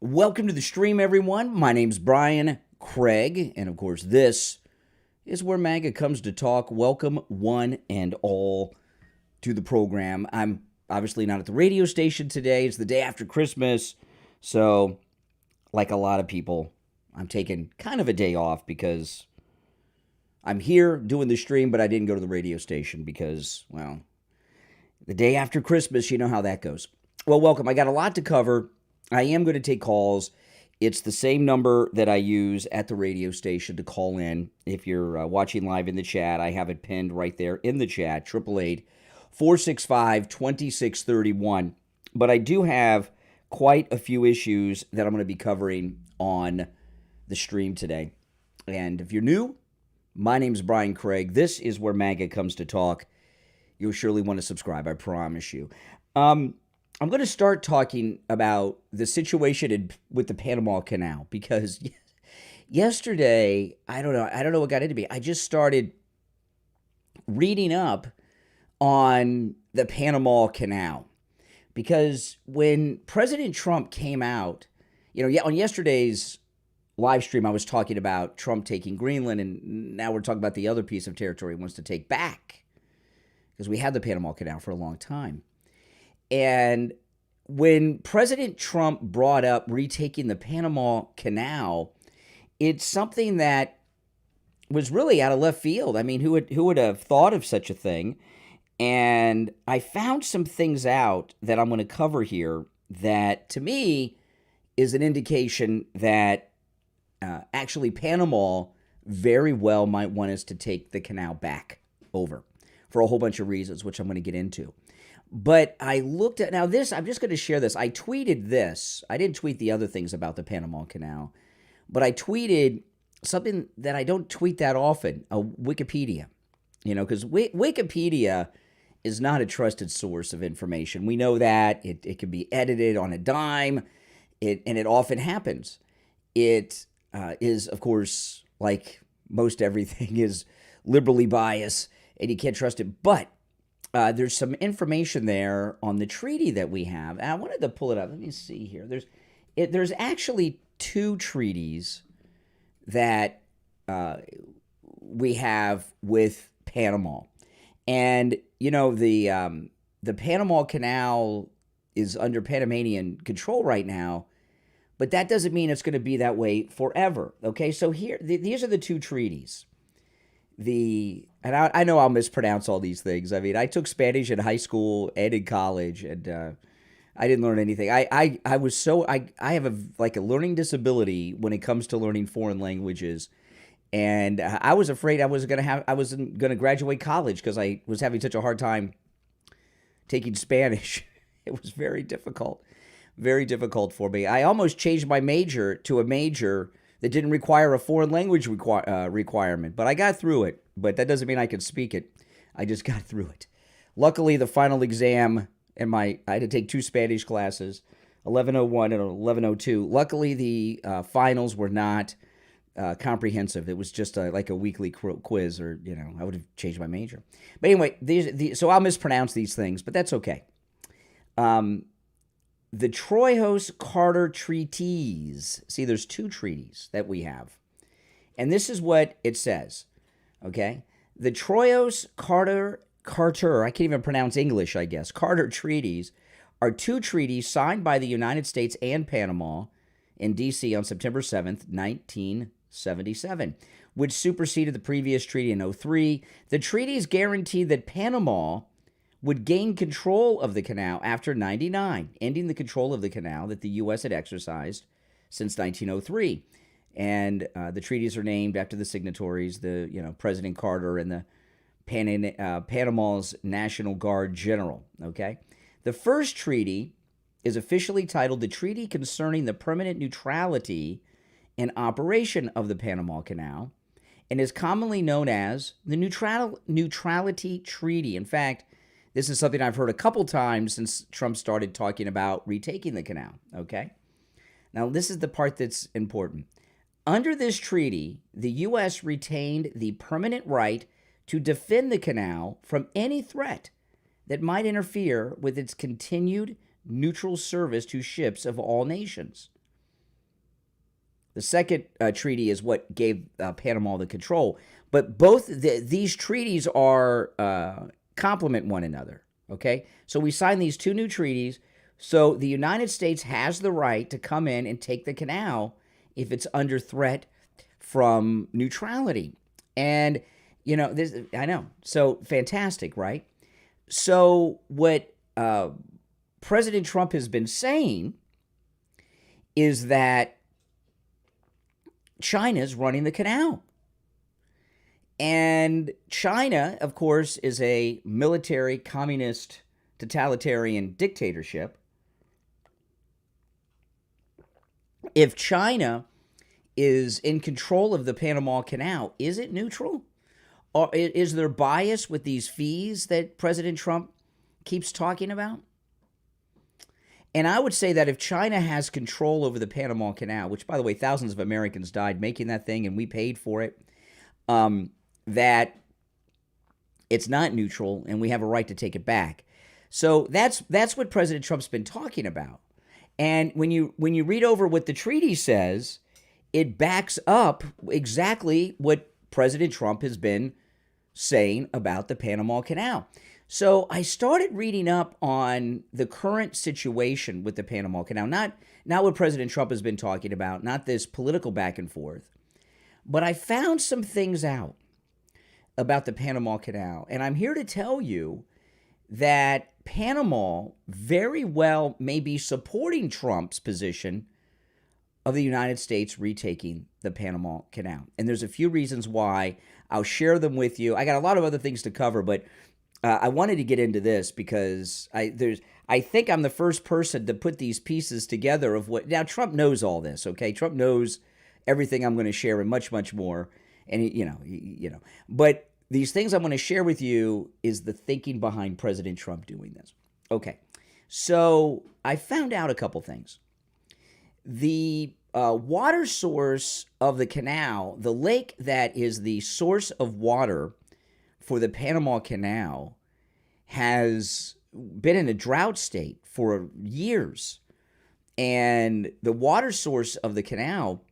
Welcome to the stream, everyone. My name's Brian Craig, and of course, this is where MAGA comes to talk. Welcome, one and all, to the program. I'm obviously not at the radio station today. It's the day after Christmas, so like a lot of people, I'm taking kind of a day off because I'm here doing the stream, but I didn't go to the radio station because, well, the day after Christmas, you know how that goes. Well, welcome. I got a lot to cover. I am going to take calls. It's the same number that I use at the radio station to call in. If you're watching live in the chat, I have it pinned right there in the chat, 888-465-2631. But I do have quite a few issues that I'm going to be covering on the stream today. And if you're new, my name's Brian Craig. This is where MAGA comes to talk. You'll surely want to subscribe, I promise you. I'm going to start talking about the situation with the Panama Canal because yesterday, I don't know what got into me. I just started reading up on the Panama Canal because when President Trump came out, on yesterday's live stream, I was talking about Trump taking Greenland, and now we're talking about the other piece of territory he wants to take back because we had the Panama Canal for a long time. And when President Trump brought up retaking the Panama Canal, it's something that was really out of left field. I mean, who would have thought of such a thing? And I found some things out that I'm going to cover here that, to me, is an indication that actually Panama very well might want us to take the canal back over for a whole bunch of reasons, which I'm going to get into. But I looked at, now this, I'm just going to share this. I tweeted this. I didn't tweet the other things about the Panama Canal, but I tweeted something that I don't tweet that often, a Wikipedia, because Wikipedia is not a trusted source of information. We know that. It can be edited on a dime, and it often happens. It is, of course, like most everything, is liberally biased, and you can't trust it. But there's some information there on the treaty that we have. And I wanted to pull it up. Let me see here. There's actually two treaties that we have with Panama. And, the Panama Canal is under Panamanian control right now, but that doesn't mean it's going to be that way forever. Okay, so here, these are the two treaties. And I know I'll mispronounce all these things. I mean, I took Spanish in high school and in college, and I didn't learn anything. I have a learning disability when it comes to learning foreign languages, and I was afraid I wasn't gonna graduate college because I was having such a hard time taking Spanish. It was very difficult for me. I almost changed my major to a major that didn't require a foreign language requirement, but I got through it. But that doesn't mean I could speak it. I just got through it. Luckily, the final exam, I had to take two Spanish classes, 1101 and 1102. Luckily, the finals were not comprehensive. It was just like a weekly quiz, or I would have changed my major. But anyway, so I'll mispronounce these things, but that's okay. The Trojos-Carter Treaties. See, there's two treaties that we have. And this is what it says, okay? The Trojos-Carter, I can't even pronounce English, I guess, Carter Treaties are two treaties signed by the United States and Panama in D.C. on September 7th, 1977, which superseded the previous treaty in 2003. The treaties guaranteed that Panama would gain control of the canal after 1999, ending the control of the canal that the U.S. had exercised since 1903. And the treaties are named after the signatories, President Carter and the Panama's National Guard General, okay? The first treaty is officially titled the Treaty Concerning the Permanent Neutrality and Operation of the Panama Canal, and is commonly known as the Neutrality Treaty. In fact, this is something I've heard a couple times since Trump started talking about retaking the canal, okay? Now, this is the part that's important. Under this treaty, the U.S. retained the permanent right to defend the canal from any threat that might interfere with its continued neutral service to ships of all nations. The second treaty is what gave Panama the control. But both these treaties are complement one another, okay? So we signed these two new treaties. So the United States has the right to come in and take the canal if it's under threat from neutrality. And, this, I know. So fantastic, right? So what President Trump has been saying is that China's running the canal. And China, of course, is a military, communist, totalitarian dictatorship. If China is in control of the Panama Canal, is it neutral? Or is there bias with these fees that President Trump keeps talking about? And I would say that if China has control over the Panama Canal, which, by the way, thousands of Americans died making that thing and we paid for it, that it's not neutral and we have a right to take it back. So that's what President Trump's been talking about. And when you read over what the treaty says, it backs up exactly what President Trump has been saying about the Panama Canal. So I started reading up on the current situation with the Panama Canal, not what President Trump has been talking about, not this political back and forth, but I found some things out about the Panama Canal. And I'm here to tell you that Panama very well may be supporting Trump's position of the United States retaking the Panama Canal. And there's a few reasons why. I'll share them with you. I got a lot of other things to cover, but I wanted to get into this because I think I'm the first person to put these pieces together of what. Now, Trump knows all this, okay? Trump knows everything I'm going to share and much, much more. And, but these things I'm going to share with you is the thinking behind President Trump doing this. Okay, so I found out a couple things. The water source of the canal, the lake that is the source of water for the Panama Canal, has been in a drought state for years. And the water source of the canal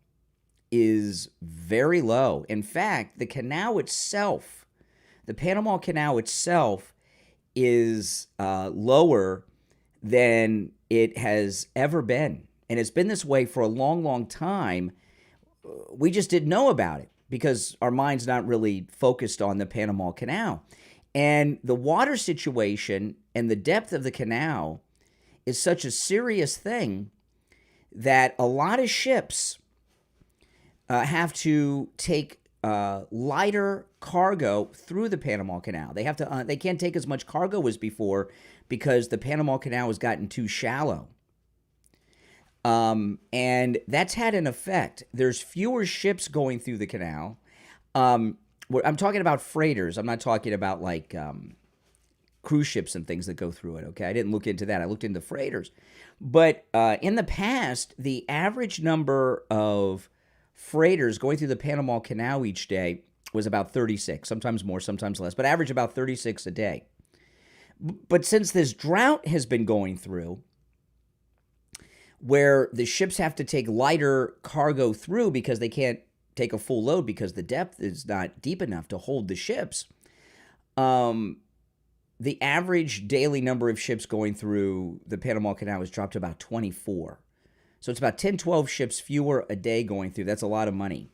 is very low. In fact, the canal itself, the Panama Canal itself, is lower than it has ever been. And it's been this way for a long, long time. We just didn't know about it because our mind's not really focused on the Panama Canal. And the water situation and the depth of the canal is such a serious thing that a lot of ships have to take lighter cargo through the Panama Canal. They have to. They can't take as much cargo as before because the Panama Canal has gotten too shallow. And that's had an effect. There's fewer ships going through the canal. I'm talking about freighters. I'm not talking about like cruise ships and things that go through it, okay? I didn't look into that. I looked into freighters. But in the past, the average number of freighters going through the Panama Canal each day was about 36, sometimes more, sometimes less, but average about 36 a day. But since this drought has been going through, where the ships have to take lighter cargo through because they can't take a full load because the depth is not deep enough to hold the ships, the average daily number of ships going through the Panama Canal has dropped to about 24. So it's about 10, 12 ships fewer a day going through. That's a lot of money.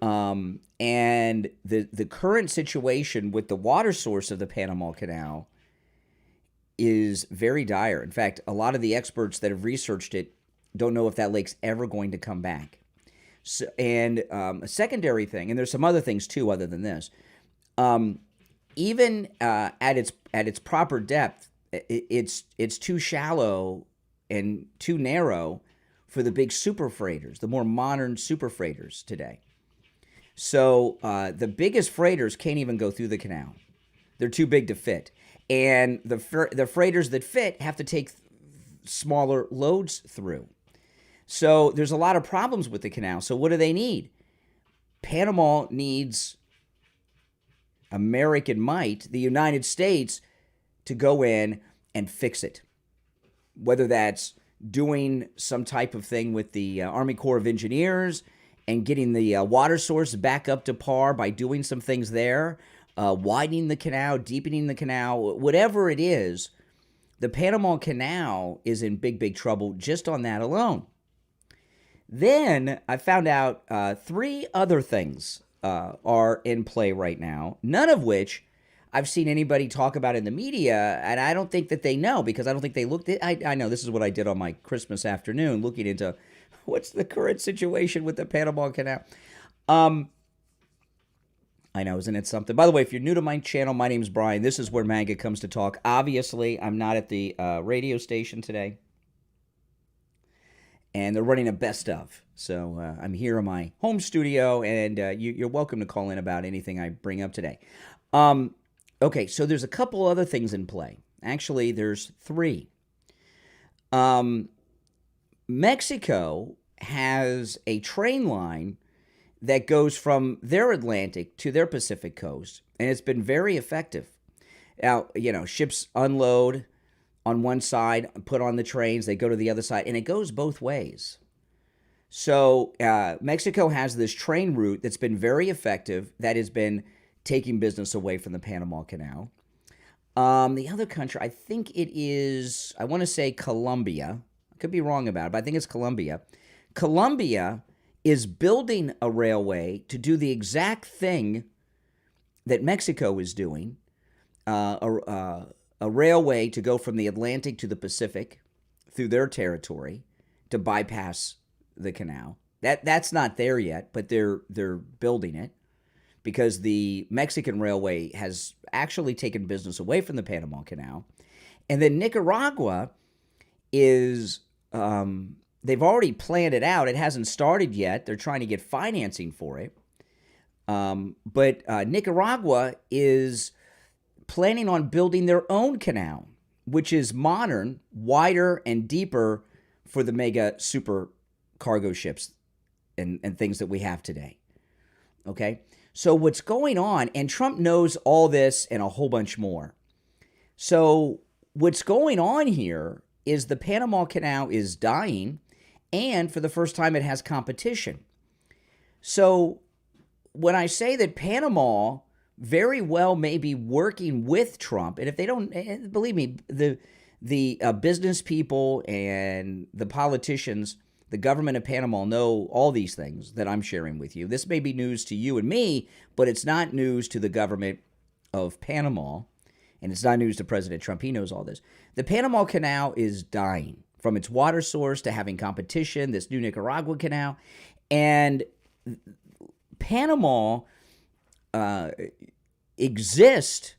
And the current situation with the water source of the Panama Canal is very dire. In fact, a lot of the experts that have researched it don't know if that lake's ever going to come back. So, and a secondary thing, and there's some other things too other than this, even at its proper depth, it's too shallow and too narrow for the big super freighters, the more modern super freighters today. So the biggest freighters can't even go through the canal. They're too big to fit. And the freighters that fit have to take smaller loads through. So there's a lot of problems with the canal. So what do they need? Panama needs American might, the United States, to go in and fix it. Whether that's doing some type of thing with the Army Corps of Engineers and getting the water source back up to par by doing some things there, widening the canal, deepening the canal, whatever it is, the Panama Canal is in big, big trouble just on that alone. Then I found out 3 other things are in play right now, none of which I've seen anybody talk about in the media, and I don't think that they know, because I don't think they looked at I know this is what I did on my Christmas afternoon, looking into what's the current situation with the Panama Canal. I know, isn't it something? By the way, if you're new to my channel, my name's Brian. This is where MAGA comes to talk. Obviously, I'm not at the radio station today, and they're running a best of. So I'm here in my home studio, and you're welcome to call in about anything I bring up today. Okay, so there's a couple other things in play. Actually, there's 3. Mexico has a train line that goes from their Atlantic to their Pacific coast, and it's been very effective. Now, ships unload on one side, put on the trains, they go to the other side, and it goes both ways. So Mexico has this train route that's been very effective, that has been taking business away from the Panama Canal. The other country, I think it is, I want to say Colombia. I could be wrong about it, but I think it's Colombia. Colombia is building a railway to do the exact thing that Mexico is doing, a railway to go from the Atlantic to the Pacific through their territory to bypass the canal. That's not there yet, but they're building it, because the Mexican railway has actually taken business away from the Panama Canal. And then Nicaragua is, they've already planned it out. It hasn't started yet. They're trying to get financing for it. But Nicaragua is planning on building their own canal, which is modern, wider, and deeper for the mega super cargo ships and things that we have today. Okay? So what's going on, and Trump knows all this and a whole bunch more. So what's going on here is the Panama Canal is dying, and for the first time it has competition. So when I say that Panama very well may be working with Trump, and if they don't, believe me, the business people and the politicians, the government of Panama, know all these things that I'm sharing with you. This may be news to you and me, but it's not news to the government of Panama, and it's not news to President Trump. He knows all this. The Panama Canal is dying, from its water source to having competition, this new Nicaragua canal. And Panama exists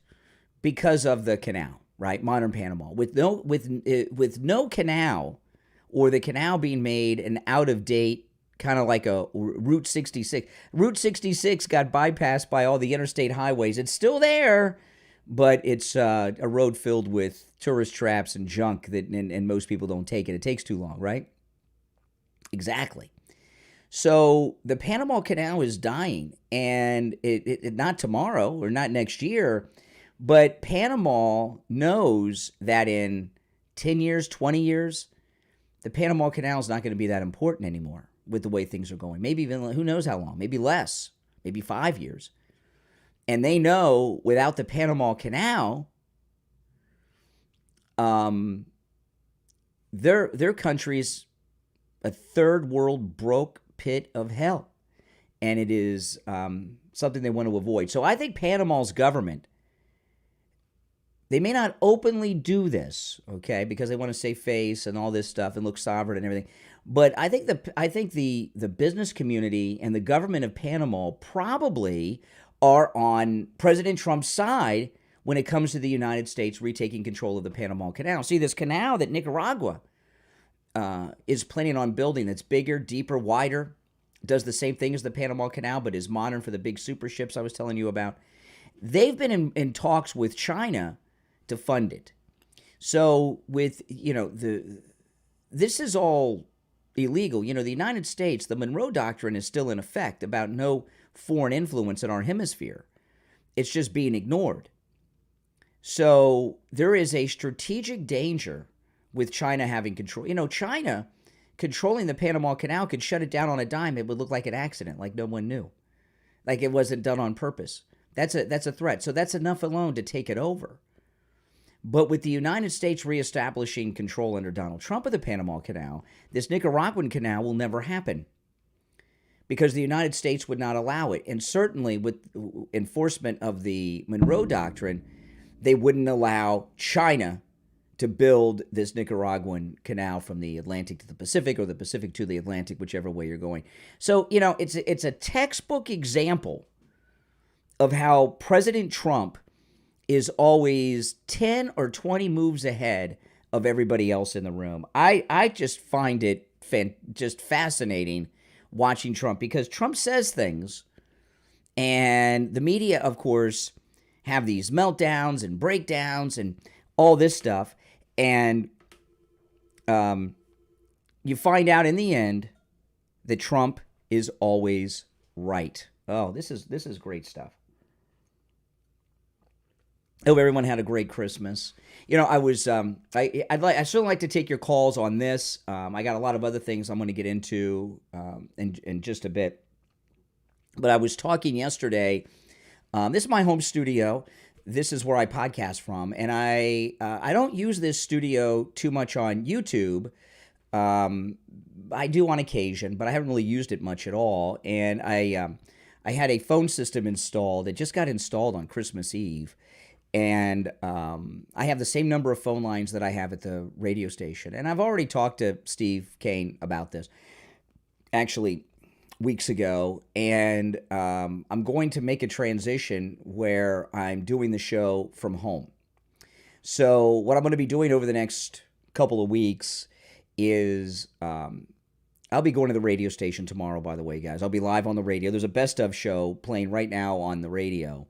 because of the canal, right? Modern Panama. With no canal, or the canal being made an out-of-date, kind of like a Route 66. Route 66 got bypassed by all the interstate highways. It's still there, but it's a road filled with tourist traps and junk that and most people don't take it. It takes too long, right? Exactly. So the Panama Canal is dying, and it not tomorrow or not next year, but Panama knows that in 10 years, 20 years, the Panama Canal is not going to be that important anymore with the way things are going. Maybe even, who knows how long, maybe less, maybe 5 years. And they know without the Panama Canal, their country's a third world broke pit of hell. And it is something they want to avoid. So I think Panama's government, they may not openly do this, okay, because they want to save face and all this stuff and look sovereign and everything. But I think the business community and the government of Panama probably are on President Trump's side when it comes to the United States retaking control of the Panama Canal. See, this canal that Nicaragua is planning on building, that's bigger, deeper, wider, does the same thing as the Panama Canal, but is modern for the big super ships I was telling you about. They've been in talks with China to fund it. So with, this is all illegal. The United States, the Monroe Doctrine is still in effect about no foreign influence in our hemisphere. It's just being ignored. So there is a strategic danger with China having control. China controlling the Panama Canal could shut it down on a dime. It would look like an accident, like no one knew, like it wasn't done on purpose. That's a threat. So that's enough alone to take it over. But with the United States reestablishing control under Donald Trump of the Panama Canal, this Nicaraguan canal will never happen because the United States would not allow it. And certainly with enforcement of the Monroe Doctrine, they wouldn't allow China to build this Nicaraguan canal from the Atlantic to the Pacific or the Pacific to the Atlantic, whichever way you're going. So, it's a textbook example of how President Trump is always 10 or 20 moves ahead of everybody else in the room. I just find it just fascinating watching Trump because Trump says things, and the media, of course, have these meltdowns and breakdowns and all this stuff. And you find out in the end that Trump is always right. Oh, this is great stuff. I hope everyone had a great Christmas. I was I certainly like to take your calls on this. I got a lot of other things I'm going to get into in just a bit. But I was talking yesterday. This is my home studio. This is where I podcast from, and I don't use this studio too much on YouTube. I do on occasion, but I haven't really used it much at all. And I had a phone system installed. It just got installed on Christmas Eve, and I have the same number of phone lines that I have at the radio station. And I've already talked to Steve Kane about this, actually, weeks ago, and I'm going to make a transition where I'm doing the show from home. So what I'm going to be doing over the next couple of weeks is I'll be going to the radio station tomorrow, by the way, guys. I'll be live on the radio. There's a best of show playing right now on the radio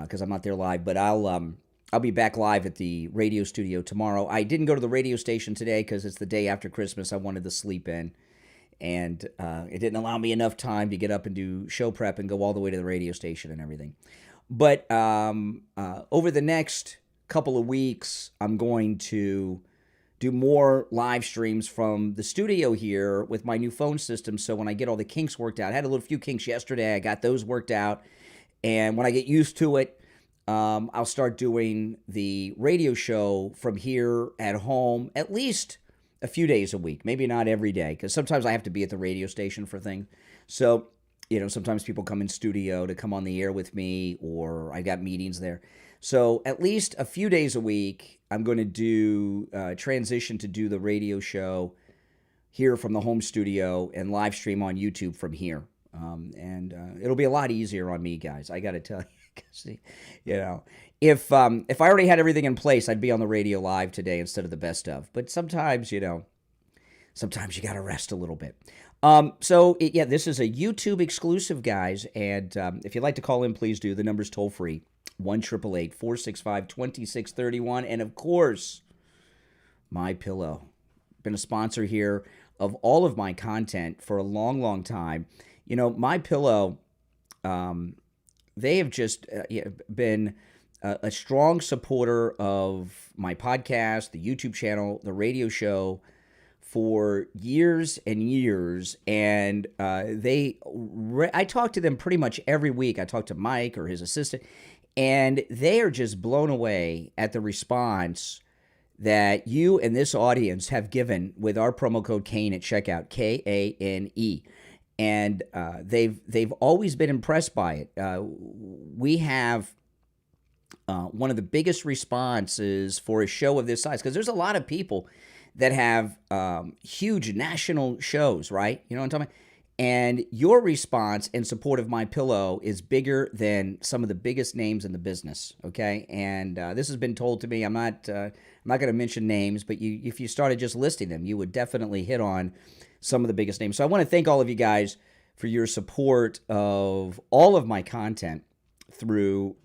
because I'm not there live, but I'll be back live at the radio studio tomorrow. I didn't go to the radio station today because it's the day after Christmas. I wanted to sleep in. And it didn't allow me enough time to get up and do show prep and go all the way to the radio station and everything. But over the next couple of weeks, I'm going to do more live streams from the studio here with my new phone system. So when I get all the kinks worked out, I had a few kinks yesterday. I got those worked out. And when I get used to it, I'll start doing the radio show from here at home at least a few days a week, maybe not every day, because sometimes I have to be at the radio station for things. So, sometimes people come in studio to come on the air with me, or I got meetings there. So at least a few days a week, I'm going to do transition to do the radio show here from the home studio and live stream on YouTube from here. And it'll be a lot easier on me, guys. I got to tell you. If I already had everything in place, I'd be on the radio live today instead of the best of. But sometimes, sometimes you got to rest a little bit. This is a YouTube exclusive, guys. And if you'd like to call in, please do. The number's toll free, 1-888-465-2631. And of course, My Pillow. Been a sponsor here of all of my content for a long, long time. My Pillow. They have just been a strong supporter of my podcast, the YouTube channel, the radio show for years and years. And I talk to them pretty much every week. I talk to Mike or his assistant, and they are just blown away at the response that you and this audience have given with our promo code Kane at checkout, Kane. And they've always been impressed by it. We have one of the biggest responses for a show of this size, because there's a lot of people that have huge national shows, right? You know what I'm talking about? And your response in support of My Pillow is bigger than some of the biggest names in the business, okay? And this has been told to me. I'm not going to mention names, but if you started just listing them, you would definitely hit on some of the biggest names. So I want to thank all of you guys for your support of all of my content through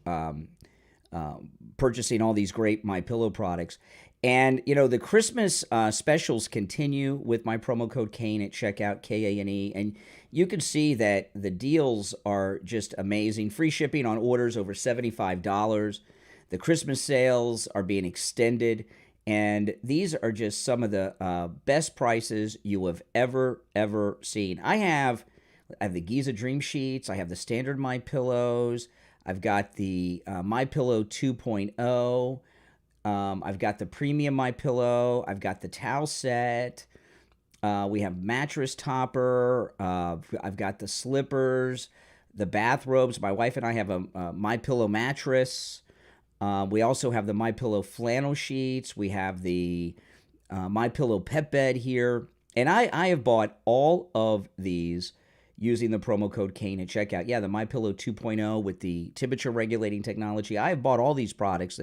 purchasing all these great My Pillow products. And, the Christmas specials continue with my promo code Kane at checkout, Kane. And you can see that the deals are just amazing. Free shipping on orders over $75. The Christmas sales are being extended. And these are just some of the best prices you have ever seen. I have the Giza Dream Sheets. I have the standard My Pillows. I've got the My Pillow 2.0. I've got the premium My Pillow. I've got the towel set. We have mattress topper. I've got the slippers, the bathrobes. My wife and I have a My Pillow mattress. We also have the My Pillow flannel sheets. We have the My Pillow pet bed here. And I have bought all of these using the promo code Kane at checkout. Yeah, the My Pillow 2.0 with the temperature regulating technology. I have bought all these products.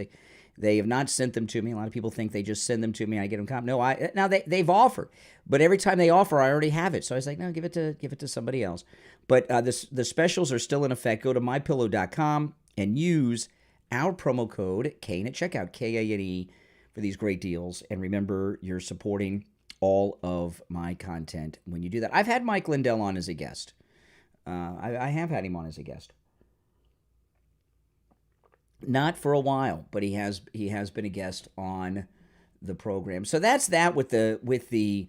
They have not sent them to me. A lot of people think they just send them to me and I get them comp. No, now they've offered, but every time they offer, I already have it. So I was like, no, give it to somebody else. But the specials are still in effect. Go to mypillow.com and use our promo code Kane at checkout, Kane, for these great deals. And remember, you're supporting all of my content when you do that. I've had Mike Lindell on as a guest. I have had him on as a guest. Not for a while, but he has been a guest on the program. So that's that with the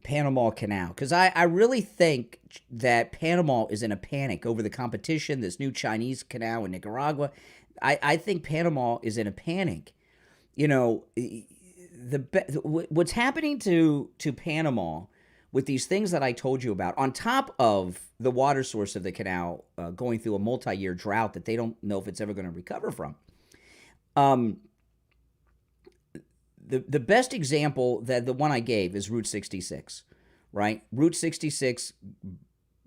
Panama Canal, because I really think that Panama is in a panic over the competition, this new Chinese canal in Nicaragua. I think Panama is in a panic. You know, what's happening to Panama with these things that I told you about, on top of the water source of the canal going through a multi-year drought that they don't know if it's ever going to recover from. The best example, that the one I gave, is Route 66, right? Route 66,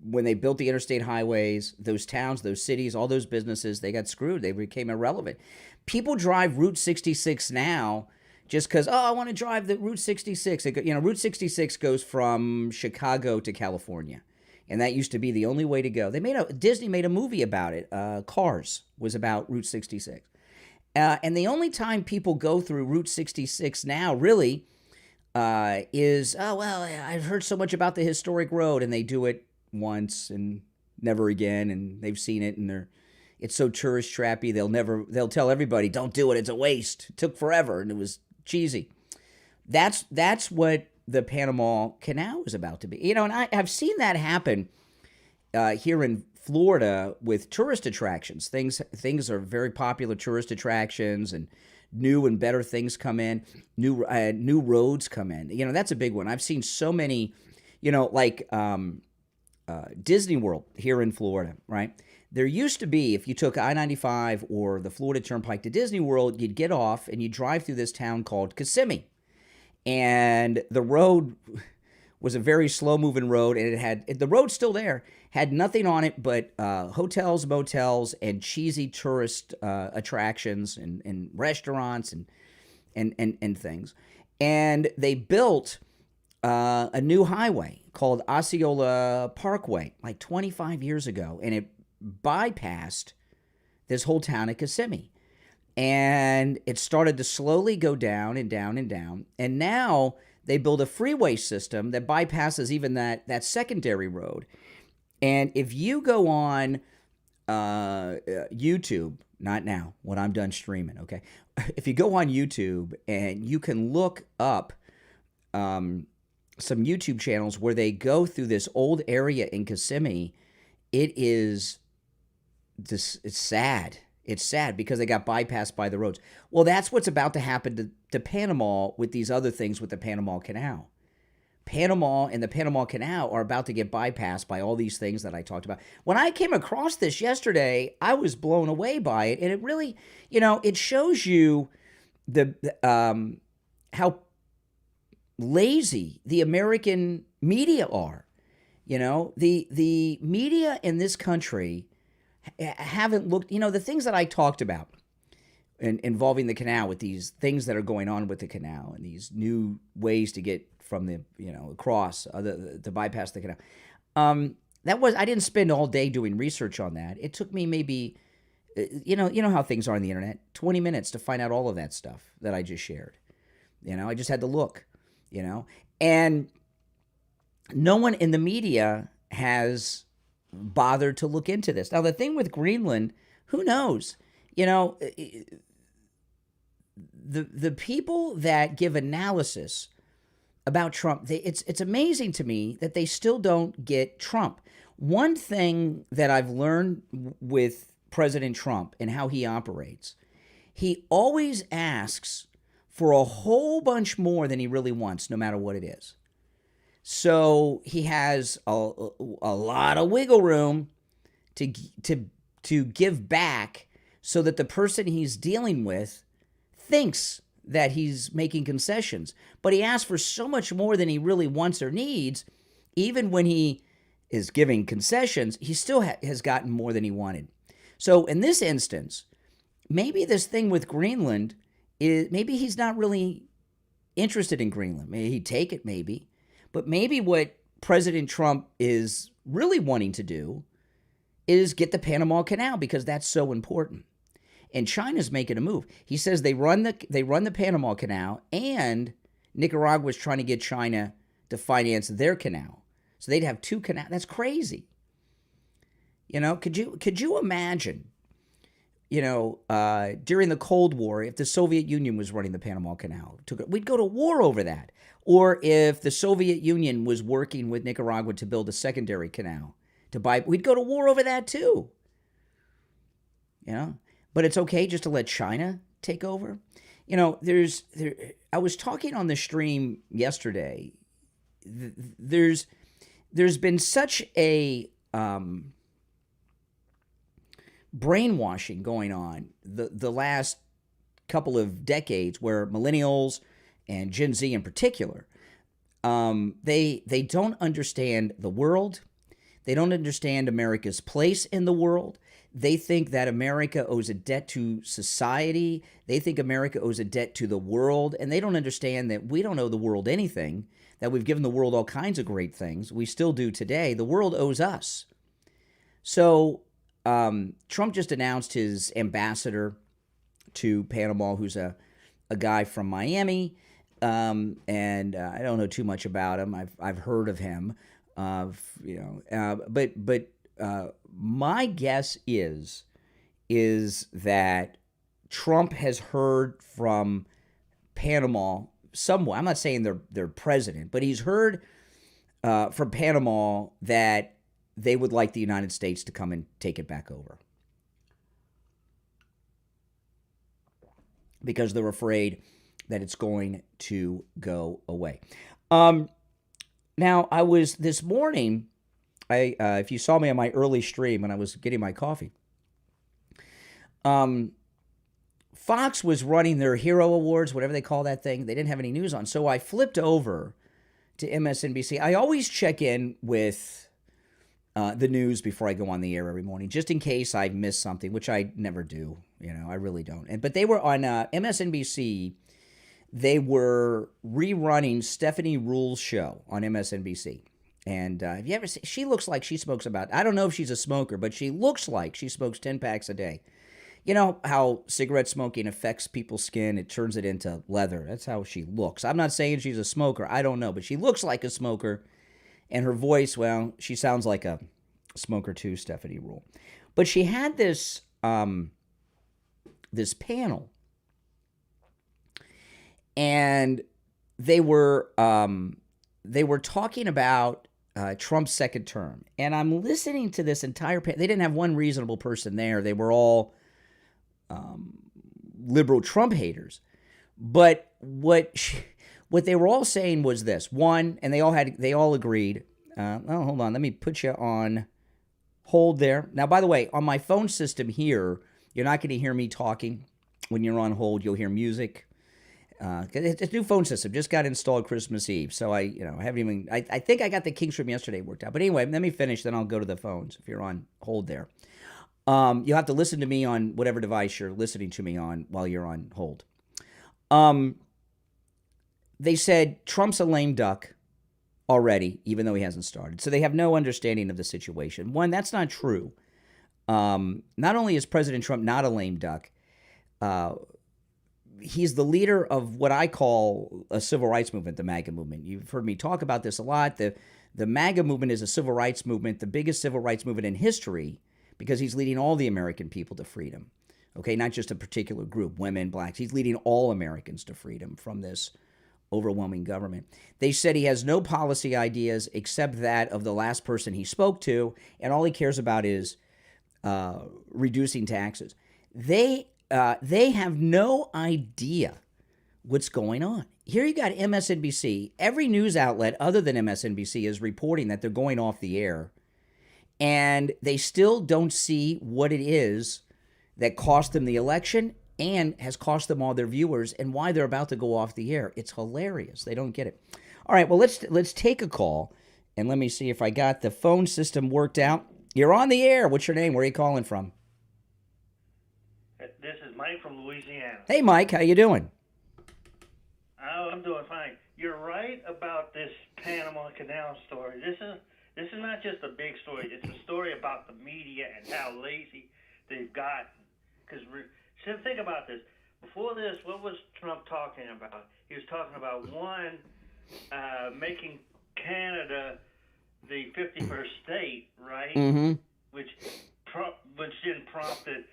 when they built the interstate highways, those towns, those cities, all those businesses, they got screwed. They became irrelevant. People drive Route 66 now just because, I want to drive the Route 66. Route 66 goes from Chicago to California, and that used to be the only way to go. Disney made a movie about it. Cars was about Route 66. And the only time people go through Route 66 now really is, I've heard so much about the historic road, and they do it once and never again, and they've seen it, and it's so tourist trappy, they'll tell everybody, don't do it, it's a waste. It took forever, and it was cheesy. That's what the Panama Canal is about to be. And I've seen that happen here in Florida with tourist attractions. Things are very popular tourist attractions, and new and better things come in. New roads come in. That's a big one. I've seen so many, like Disney World here in Florida, right? There used to be, if you took I-95 or the Florida Turnpike to Disney World, you'd get off and you'd drive through this town called Kissimmee. And the road was a very slow-moving road, and the road's still there, had nothing on it but hotels, motels, and cheesy tourist attractions and restaurants and things. And they built a new highway called Osceola Parkway like 25 years ago, and it bypassed this whole town of Kissimmee. And it started to slowly go down and down and down. And now they build a freeway system that bypasses even that secondary road. And if you go on YouTube, not now, when I'm done streaming, okay? If you go on YouTube and you can look up some YouTube channels where they go through this old area in Kissimmee, it's sad. It's sad because they got bypassed by the roads. Well, that's what's about to happen to Panama with these other things with the Panama Canal. Panama and the Panama Canal are about to get bypassed by all these things that I talked about. When I came across this yesterday, I was blown away by it. And it really, it shows you how lazy the American media are. The media in this country haven't looked, the things that I talked about involving the canal, with these things that are going on with the canal and these new ways to get from the, across to bypass the canal. I didn't spend all day doing research on that. It took me maybe, you know how things are on the internet, 20 minutes to find out all of that stuff that I just shared. I just had to look, and no one in the media has bothered to look into this. Now, the thing with Greenland, who knows? The the people that give analysis about Trump, it's amazing to me that they still don't get Trump. One thing that I've learned with President Trump and how he operates, he always asks for a whole bunch more than he really wants, no matter what it is. So he has a lot of wiggle room to give back, so that the person he's dealing with thinks that he's making concessions. But he asks for so much more than he really wants or needs. Even when he is giving concessions, he still has gotten more than he wanted. So in this instance, maybe this thing with Greenland is, maybe he's not really interested in Greenland. Maybe he'd take it, maybe. But maybe what President Trump is really wanting to do is get the Panama Canal, because that's so important. And China's making a move. He says they run the Panama Canal, and Nicaragua's trying to get China to finance their canal. So they'd have two canals. That's crazy. Could you imagine, during the Cold War, if the Soviet Union was running the Panama Canal, we'd go to war over that. Or if the Soviet Union was working with Nicaragua to build a secondary canal to buy, we'd go to war over that too. But it's okay just to let China take over. I was talking on the stream yesterday. There's been such a brainwashing going on the last couple of decades, where millennials and Gen Z in particular, they don't understand the world. They don't understand America's place in the world. They think that America owes a debt to society. They think America owes a debt to the world. And they don't understand that we don't owe the world anything, that we've given the world all kinds of great things. We still do today. The world owes us. So Trump just announced his ambassador to Panama, who's a guy from Miami. And I don't know too much about him. I've heard of him. But my guess is that Trump has heard from Panama somewhat. I'm not saying they're president, but he's heard from Panama that they would like the United States to come and take it back over, because they're afraid that it's going to go away. Now, I was this morning, if you saw me on my early stream when I was getting my coffee, Fox was running their Hero Awards, whatever they call that thing. They didn't have any news on. So I flipped over to MSNBC. I always check in with the news before I go on the air every morning, just in case I miss something, which I never do. I really don't. But they were on MSNBC. They were rerunning Stephanie Ruhle's show on MSNBC. And have you ever seen, she looks like she smokes I don't know if she's a smoker, but she looks like she smokes 10 packs a day. You know how cigarette smoking affects people's skin? It turns it into leather. That's how she looks. I'm not saying she's a smoker. I don't know, but she looks like a smoker. And her voice, well, she sounds like a smoker too, Stephanie Ruhle. But she had this this panel. And they were talking about Trump's second term. And I'm listening to this entire panel. They didn't have one reasonable person there. They were all liberal Trump haters. But what they were all saying was this. One, and they all agreed. Hold on. Let me put you on hold there. Now, by the way, on my phone system here, you're not going to hear me talking. When you're on hold, you'll hear music. It's a new phone system. Just got installed Christmas Eve. So I haven't even, I think I got the kinks from yesterday worked out. But anyway, let me finish, then I'll go to the phones if you're on hold there. You'll have to listen to me on whatever device you're listening to me on while you're on hold. They said Trump's a lame duck already, even though he hasn't started. So they have no understanding of the situation. One, that's not true. Not only is President Trump not a lame duck, he's the leader of what I call a civil rights movement, the MAGA movement. You've heard me talk about this a lot. The MAGA movement is a civil rights movement, the biggest civil rights movement in history, because he's leading all the American people to freedom. Okay, not just a particular group, women, blacks. He's leading all Americans to freedom from this overwhelming government. They said he has no policy ideas except that of the last person he spoke to, and all he cares about is reducing taxes. They have no idea what's going on. Here you got MSNBC. Every news outlet other than MSNBC is reporting that they're going off the air, and they still don't see what it is that cost them the election and has cost them all their viewers and why they're about to go off the air. It's hilarious. They don't get it. All right, well, let's take a call, and let me see if I got the phone system worked out. You're on the air. What's your name? Where are you calling from? This is Mike from Louisiana. Hey, Mike. How you doing? Oh, I'm doing fine. You're right about this Panama Canal story. This is not just a big story. It's a story about the media and how lazy they've gotten. Because think about this. Before this, what was Trump talking about? He was talking about, one, making Canada the 51st state, right? Mm-hmm. Which then prompted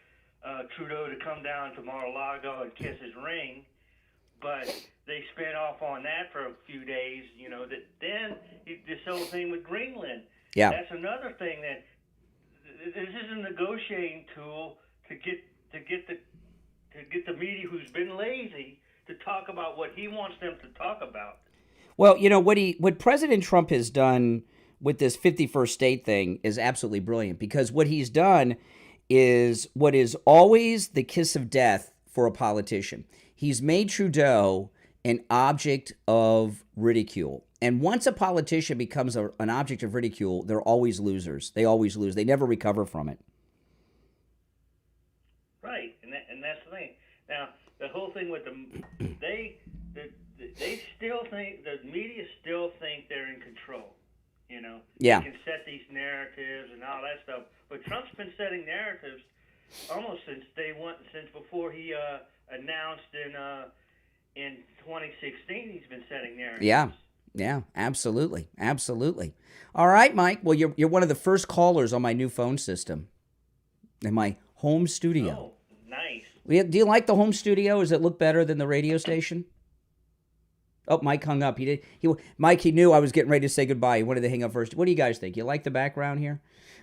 Trudeau to come down to Mar-a-Lago and kiss his ring. But they sped off on that for a few days, then this whole thing with Greenland. Yeah. That's another thing that this is a negotiating tool to get the media who's been lazy to talk about what he wants them to talk about. Well, what President Trump has done with this 51st state thing is absolutely brilliant, because what he's done is what is always the kiss of death for a politician. He's made Trudeau an object of ridicule. And once a politician becomes an object of ridicule, they're always losers. They always lose. They never recover from it. Right, and that's the thing. Now, the whole thing with they still think, the media still think they're in control. Yeah. They can set these narratives and all that stuff. But Trump's been setting narratives almost since before he announced in 2016. He's been setting narratives. Yeah, absolutely. All right, Mike. Well, you're one of the first callers on my new phone system in my home studio. Oh, nice. Do you like the home studio? Does it look better than the radio station? Oh, Mike hung up. Mike, he knew I was getting ready to say goodbye. He wanted to hang up first. What do you guys think? You like the background here?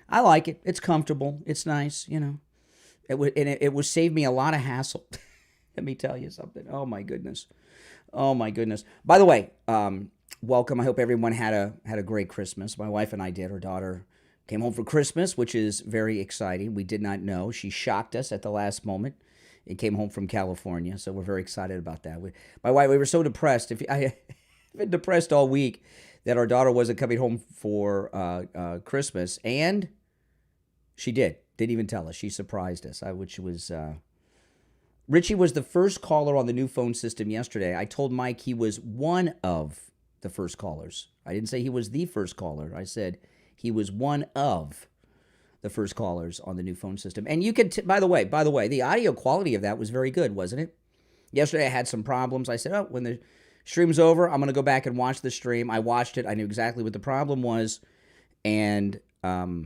I like it. It's comfortable. It's nice. It would save me a lot of hassle. Let me tell you something. Oh my goodness. By the way, welcome. I hope everyone had a great Christmas. My wife and I did. Her daughter came home for Christmas, which is very exciting. We did not know. She shocked us at the last moment. It came home from California, so we're very excited about that. My wife, we were so depressed. I've been depressed all week that our daughter wasn't coming home for Christmas, and she didn't even tell us. She surprised us, which was Richie was the first caller on the new phone system yesterday. I told Mike he was one of the first callers. I didn't say he was the first caller. I said he was one of the first callers on the new phone system. And you could, by the way, the audio quality of that was very good, wasn't it? Yesterday I had some problems. I said, when the stream's over, I'm going to go back and watch the stream. I watched it. I knew exactly what the problem was, and got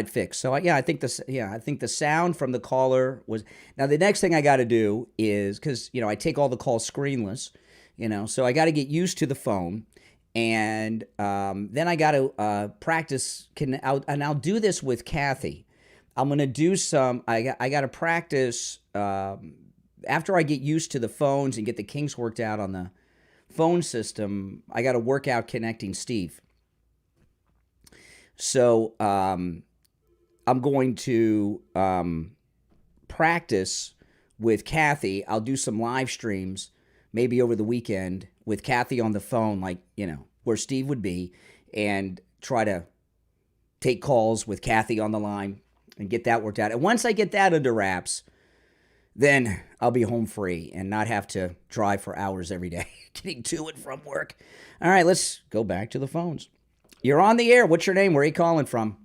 it fixed. So I think the sound from the caller was. Now the next thing I got to do is, because I take all the calls screenless, so I got to get used to the phone. And then I got to practice. And I'll do this with Kathy. I'm going to do some. I got to practice after I get used to the phones and get the kinks worked out on the phone system. I got to work out connecting Steve. So I'm going to practice with Kathy. I'll do some live streams maybe over the weekend with Kathy on the phone, where Steve would be, and try to take calls with Kathy on the line and get that worked out. And once I get that under wraps, then I'll be home free and not have to drive for hours every day getting to and from work. All right, let's go back to the phones. You're on the air. What's your name? Where are you calling from?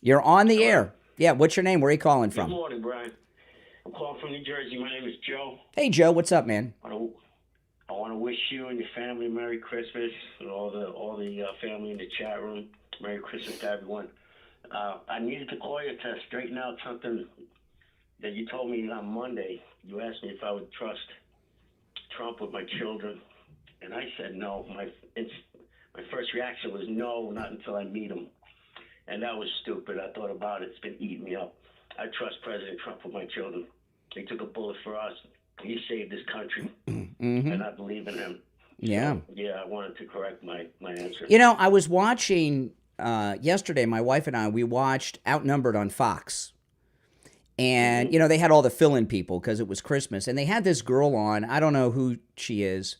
You're on the air. Yeah, what's your name? Where are you calling from? Good morning, Brian. I'm calling from New Jersey. My name is Joe. Hey, Joe. What's up, man? I want to wish you and your family Merry Christmas, and all the family in the chat room. Merry Christmas to everyone. I needed to call you to straighten out something that you told me on Monday. You asked me if I would trust Trump with my children, and I said no. My first reaction was no, not until I meet him. And that was stupid. I thought about it. It's been eating me up. I trust President Trump with my children. He took a bullet for us. He saved this country, and I believe in him. Yeah. So, yeah, I wanted to correct my answer. You know, I was watching yesterday, my wife and I, we watched Outnumbered on Fox. And, you know, they had all the fill-in people because it was Christmas. And they had this girl on. I don't know who she is,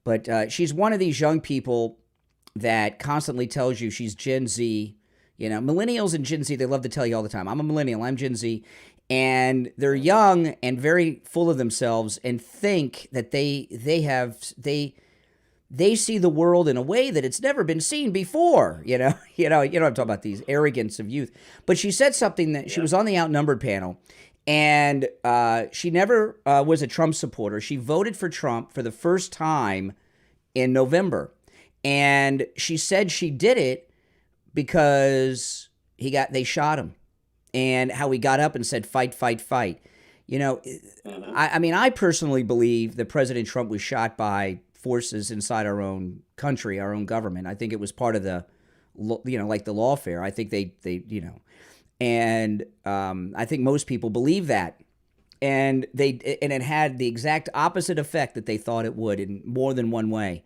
but she's one of these young people that constantly tells you she's Gen Z. You know, millennials and Gen Z, they love to tell you all the time, I'm a millennial, I'm Gen Z. And they're young and very full of themselves and think that they see the world in a way that it's never been seen before. You know, I'm talking about these arrogance of youth. But she said something that she was on the Outnumbered panel, and she never was a Trump supporter. She voted for Trump for the first time in November, and she said she did it because they shot him, and how he got up and said, fight, fight, fight. You know, I mean, I personally believe that President Trump was shot by forces inside our own country, our own government. I think it was part of the, like the lawfare. I think they and I think most people believe that. And it had the exact opposite effect that they thought it would in more than one way.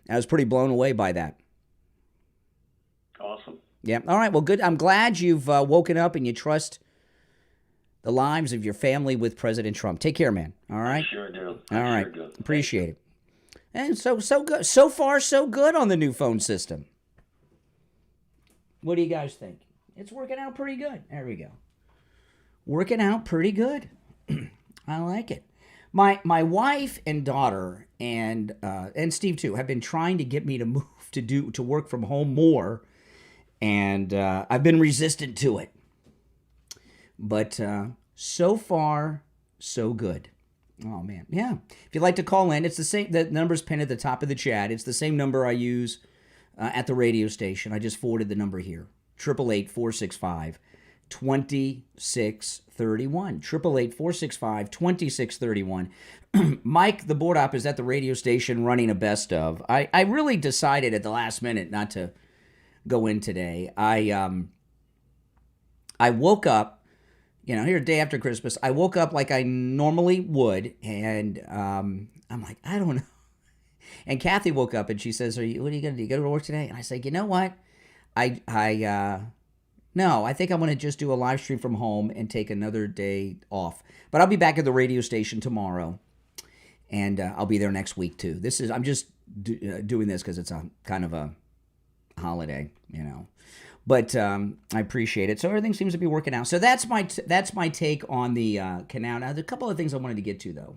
And I was pretty blown away by that. Awesome. Yeah. All right. Well, good. I'm glad you've woken up and you trust the lives of your family with President Trump. Take care, man. All right. I sure do. All right. Appreciate it. And so good. So far, so good on the new phone system. What do you guys think? It's working out pretty good. There we go. Working out pretty good. I like it. My wife and daughter and Steve too have been trying to get me to move to work from home more, and I've been resistant to it. But so far, so good. Oh man, yeah. If you'd like to call in, it's the same. The number's pinned at the top of the chat. It's the same number I use at the radio station. I just forwarded the number here: 888-465-2631. 888-465-2631. Mike, the board op, is at the radio station running a best of. I really decided at the last minute not to go in today. I woke up. You know, here a day after Christmas, I woke up like I normally would, and I'm like, I don't know. And Kathy woke up and she says, what are you going to do? You go to work today? And I say, you know what? No, I think I'm going to just do a live stream from home and take another day off. But I'll be back at the radio station tomorrow, and I'll be there next week too. I'm just doing this because it's a kind of a holiday, you know. But I appreciate it. So everything seems to be working out. So that's my take on the canal. Now, there's a couple of things I wanted to get to, though.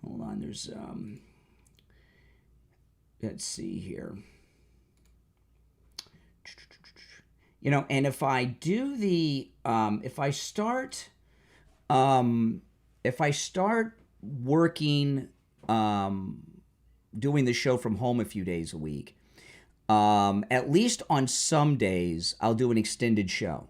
Hold on. There's, let's see here. You know, and if I do the, if I start working, doing the show from home a few days a week, at least on some days, I'll do an extended show.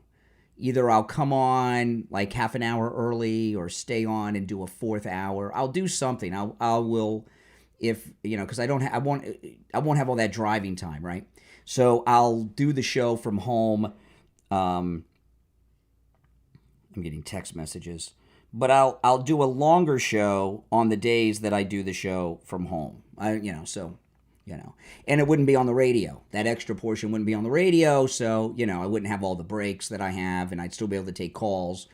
Either I'll come on like half an hour early or stay on and do a fourth hour. I'll do something. I will, if, you know, because I won't have all that driving time, right? So I'll do the show from home. I'm getting text messages. But I'll do a longer show on the days that I do the show from home. And it wouldn't be on the radio. That extra portion wouldn't be on the radio, so, you know, I wouldn't have all the breaks that I have, and I'd still be able to take calls.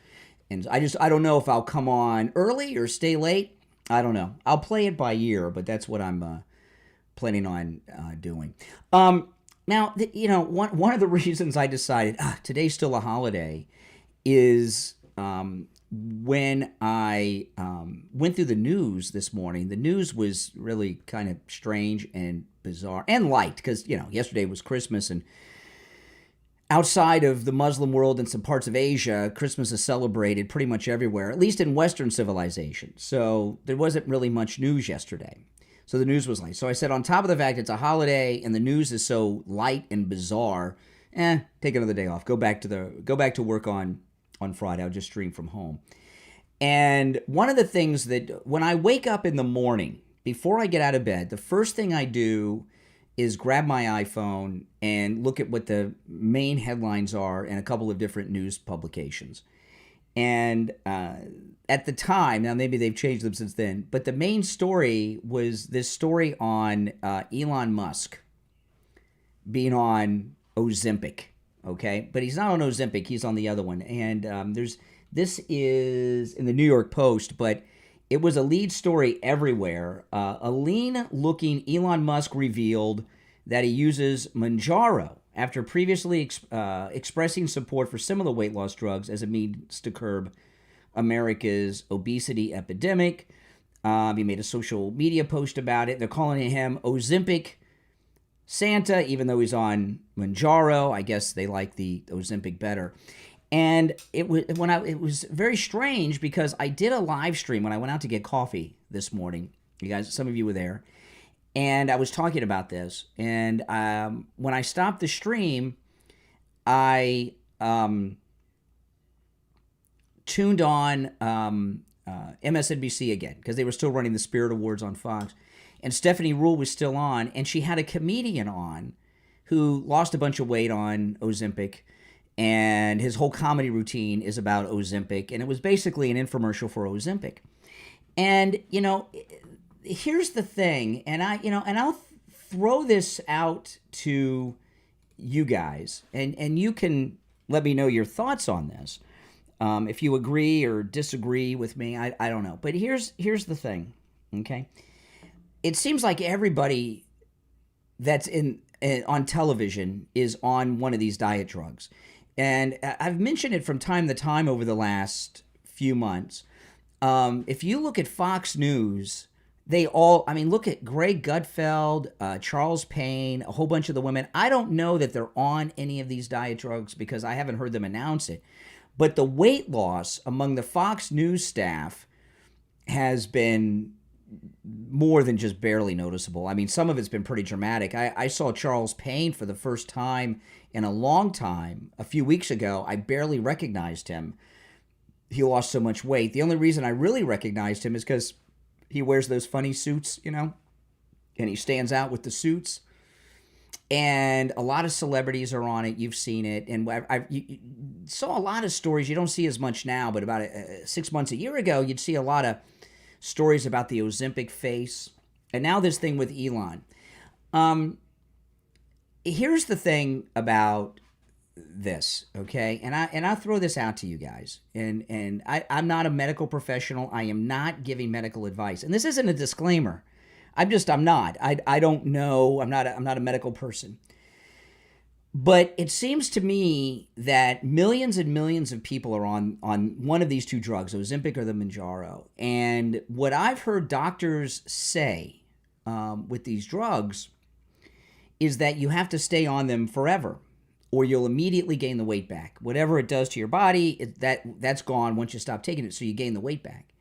And I don't know if I'll come on early or stay late. I don't know. I'll play it by ear, but that's what I'm planning on doing. Now, one of the reasons I decided today's still a holiday is when I went through the news this morning. The news was really kind of strange and bizarre and light because, you know, yesterday was Christmas, and outside of the Muslim world and some parts of Asia, Christmas is celebrated pretty much everywhere, at least in Western civilization. So there wasn't really much news yesterday. So the news was light. So I said, on top of the fact it's a holiday and the news is so light and bizarre, take another day off. Go back to work on Friday. I'll just stream from home. And one of the things that when I wake up in the morning, before I get out of bed, the first thing I do is grab my iPhone and look at what the main headlines are in a couple of different news publications. And at the time, now maybe they've changed them since then, but the main story was this story on Elon Musk being on Ozempic, okay? But he's not on Ozempic, he's on the other one. And this is in the New York Post, but it was a lead story everywhere. A lean-looking Elon Musk revealed that he uses Mounjaro after previously expressing support for similar weight loss drugs as a means to curb America's obesity epidemic. He made a social media post about it. They're calling him Ozempic Santa, even though he's on Mounjaro. I guess they like the Ozempic better. And it was very strange because I did a live stream when I went out to get coffee this morning. You guys, some of you were there. And I was talking about this. And when I stopped the stream, I tuned on MSNBC again because they were still running the Spirit Awards on Fox. And Stephanie Rule was still on. And she had a comedian on who lost a bunch of weight on Ozempic. And his whole comedy routine is about Ozempic. And it was basically an infomercial for Ozempic. And, here's the thing. And I'll throw this out to you guys. And you can let me know your thoughts on this. If you agree or disagree with me, I don't know. But here's the thing, okay? It seems like everybody that's on television is on one of these diet drugs. And I've mentioned it from time to time over the last few months. If you look at Fox News, look at Greg Gutfeld, Charles Payne, a whole bunch of the women. I don't know that they're on any of these diet drugs because I haven't heard them announce it. But the weight loss among the Fox News staff has been more than just barely noticeable. I mean, some of it's been pretty dramatic. I saw Charles Payne for the first time in a long time a few weeks ago. I barely recognized him. He lost so much weight. The only reason I really recognized him is because he wears those funny suits, and he stands out with the suits. And a lot of celebrities are on it. You've seen it. And you saw a lot of stories. You don't see as much now, but about 6 months, a year ago, you'd see a lot of stories about the Ozempic face. And now this thing with Elon. Here's the thing about this, okay? And I'll throw this out to you guys. And I'm not a medical professional. I am not giving medical advice. And this isn't a disclaimer. I'm not. I don't know. I'm not a medical person. But it seems to me that millions and millions of people are on one of these two drugs, Ozempic or the Mounjaro. And what I've heard doctors say with these drugs is that you have to stay on them forever or you'll immediately gain the weight back. Whatever it does to your body, that's gone once you stop taking it, so you gain the weight back.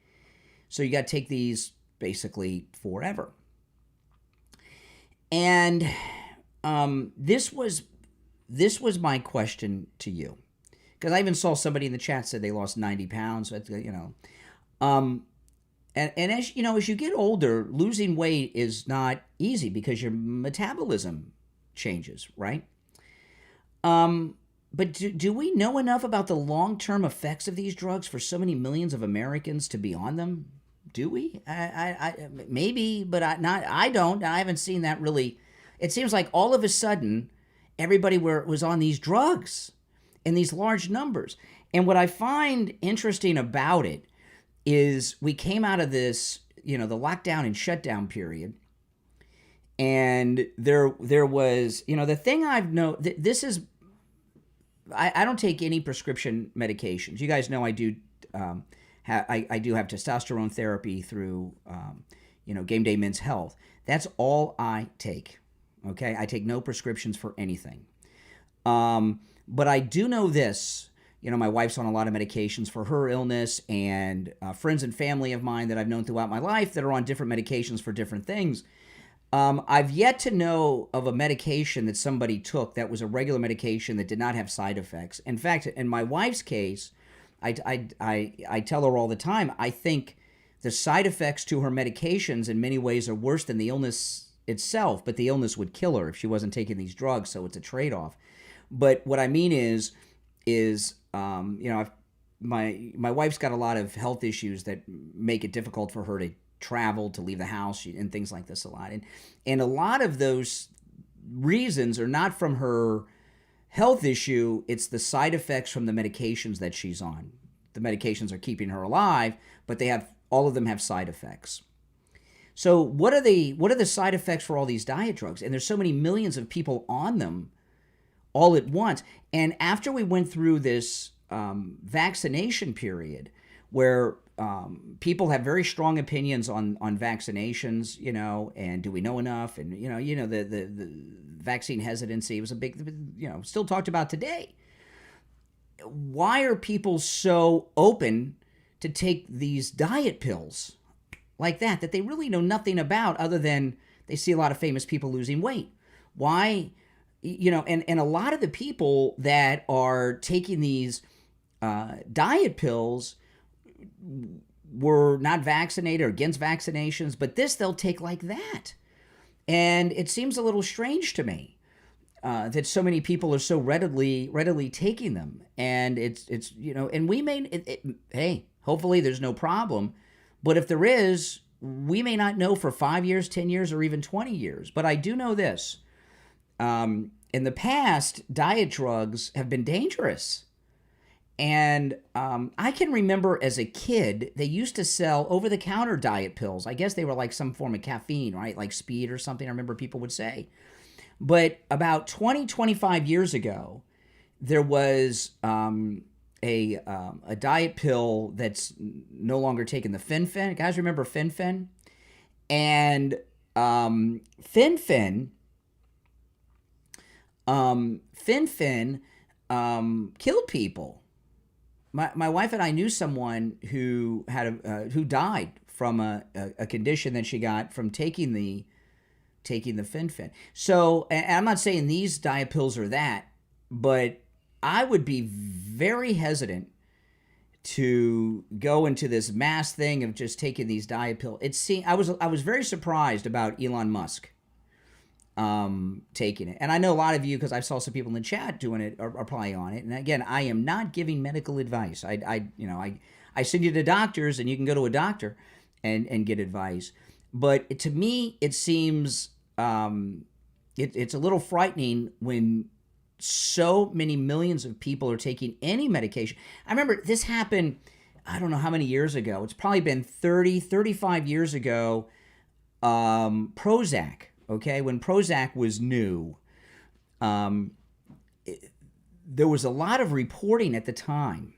So you got to take these basically forever. And this was my question to you, because I even saw somebody in the chat said they lost 90 pounds. And as as you get older, losing weight is not easy because your metabolism changes, right? But do we know enough about the long-term effects of these drugs for so many millions of Americans to be on them? Do we? I maybe, but I don't. I haven't seen that really. It seems like all of a sudden everybody was on these drugs in these large numbers. And what I find interesting about it is we came out of this, the lockdown and shutdown period. And there was, the thing I've known, this is, I don't take any prescription medications. You guys know I do I do have testosterone therapy through, Game Day Men's Health. That's all I take, okay? I take no prescriptions for anything. But I do know this, my wife's on a lot of medications for her illness, and friends and family of mine that I've known throughout my life that are on different medications for different things. I've yet to know of a medication that somebody took that was a regular medication that did not have side effects. In fact, in my wife's case, I tell her all the time, I think the side effects to her medications in many ways are worse than the illness itself, but the illness would kill her if she wasn't taking these drugs, so it's a trade-off. But what I mean is my wife's got a lot of health issues that make it difficult for her to travel, to leave the house, and things like this a lot. And a lot of those reasons are not from her health issue, it's the side effects from the medications that she's on. The medications are keeping her alive, but all of them have side effects. So what are the side effects for all these diet drugs? And there's so many millions of people on them all at once. And after we went through this vaccination period where people have very strong opinions on vaccinations, and do we know enough? And, the vaccine hesitancy was a big, still talked about today. Why are people so open to take these diet pills like that they really know nothing about other than they see a lot of famous people losing weight? Why, and a lot of the people that are taking these diet pills were not vaccinated or against vaccinations, but this they'll take like that. And it seems a little strange to me that so many people are so readily taking them. And it's and we may, hey, hopefully there's no problem. But if there is, we may not know for 5 years, 10 years, or even 20 years. But I do know this. In the past, diet drugs have been dangerous. And I can remember as a kid, they used to sell over-the-counter diet pills. I guess they were like some form of caffeine, right? Like speed or something, I remember people would say. But about 25 years ago, there was a diet pill that's no longer taken, the Fen-Phen. Guys remember Fen-Phen? And Fen-Phen killed people. My wife and I knew someone who had who died from a condition that she got from taking the Fen-Phen. So, and I'm not saying these diet pills are that, but I would be very hesitant to go into this mass thing of just taking these diet pills. I was very surprised about Elon Musk taking it. And I know a lot of you, because I saw some people in the chat doing it, are probably on it. And again, I am not giving medical advice. I send you to doctors, and you can go to a doctor and get advice. But to me, it seems it's a little frightening when so many millions of people are taking any medication. I remember this happened, I don't know how many years ago. It's probably been 30, 35 years ago. Prozac. Okay, when Prozac was new, there was a lot of reporting at the time.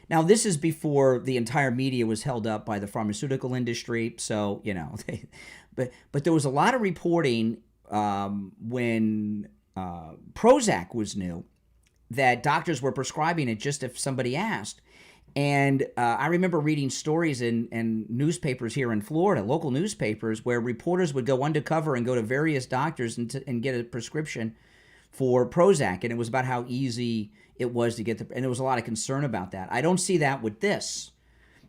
Now, this is before the entire media was held up by the pharmaceutical industry, so, but there was a lot of reporting when Prozac was new that doctors were prescribing it just if somebody asked. And I remember reading stories in newspapers here in Florida, local newspapers, where reporters would go undercover and go to various doctors and get a prescription for Prozac. And it was about how easy it was to get and there was a lot of concern about that. I don't see that with this.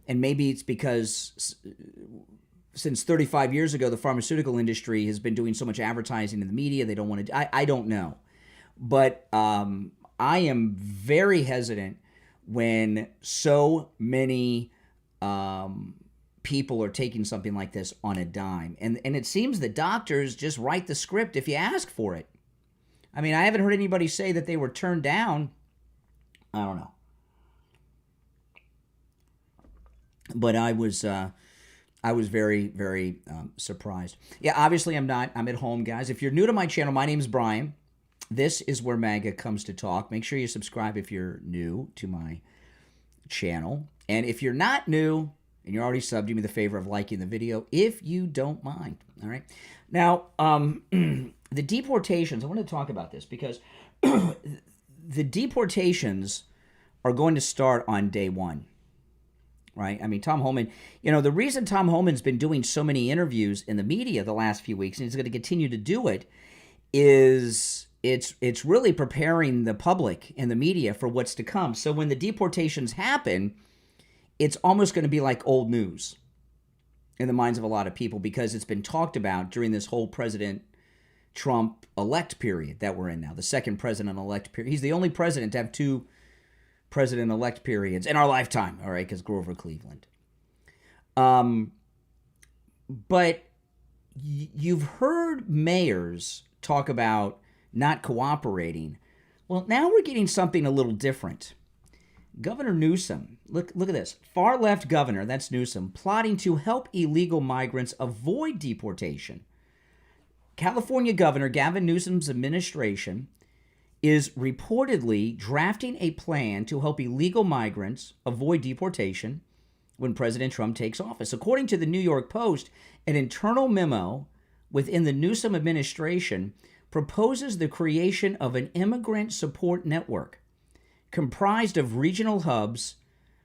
And maybe it's because since 35 years ago, the pharmaceutical industry has been doing so much advertising in the media, they don't want to, I don't know. But I am very hesitant when so many people are taking something like this on a dime. And it seems that doctors just write the script if you ask for it. I mean, I haven't heard anybody say that they were turned down. I don't know. But I was very, very surprised. Yeah, obviously I'm not. I'm at home, guys. If you're new to my channel, my name's Brian. This is where MAGA comes to talk. Make sure you subscribe if you're new to my channel. And if you're not new and you're already subbed, do me the favor of liking the video if you don't mind. All right. Now, the deportations, I want to talk about this because the deportations are going to start on day one. right? I mean, Tom Homan, the reason Tom Homan's been doing so many interviews in the media the last few weeks, and he's going to continue to do it, is it's really preparing the public and the media for what's to come. So when the deportations happen, it's almost going to be like old news in the minds of a lot of people, because it's been talked about during this whole President Trump-elect period that we're in now, the second president-elect period. He's the only president to have two president-elect periods in our lifetime, all right, because Grover Cleveland. But you've heard mayors talk about not cooperating. Well, now we're getting something a little different. Governor Newsom, look at this. Far-left governor, that's Newsom, plotting to help illegal migrants avoid deportation. California Governor Gavin Newsom's administration is reportedly drafting a plan to help illegal migrants avoid deportation when President Trump takes office. According to the New York Post, an internal memo within the Newsom administration proposes the creation of an immigrant support network comprised of regional hubs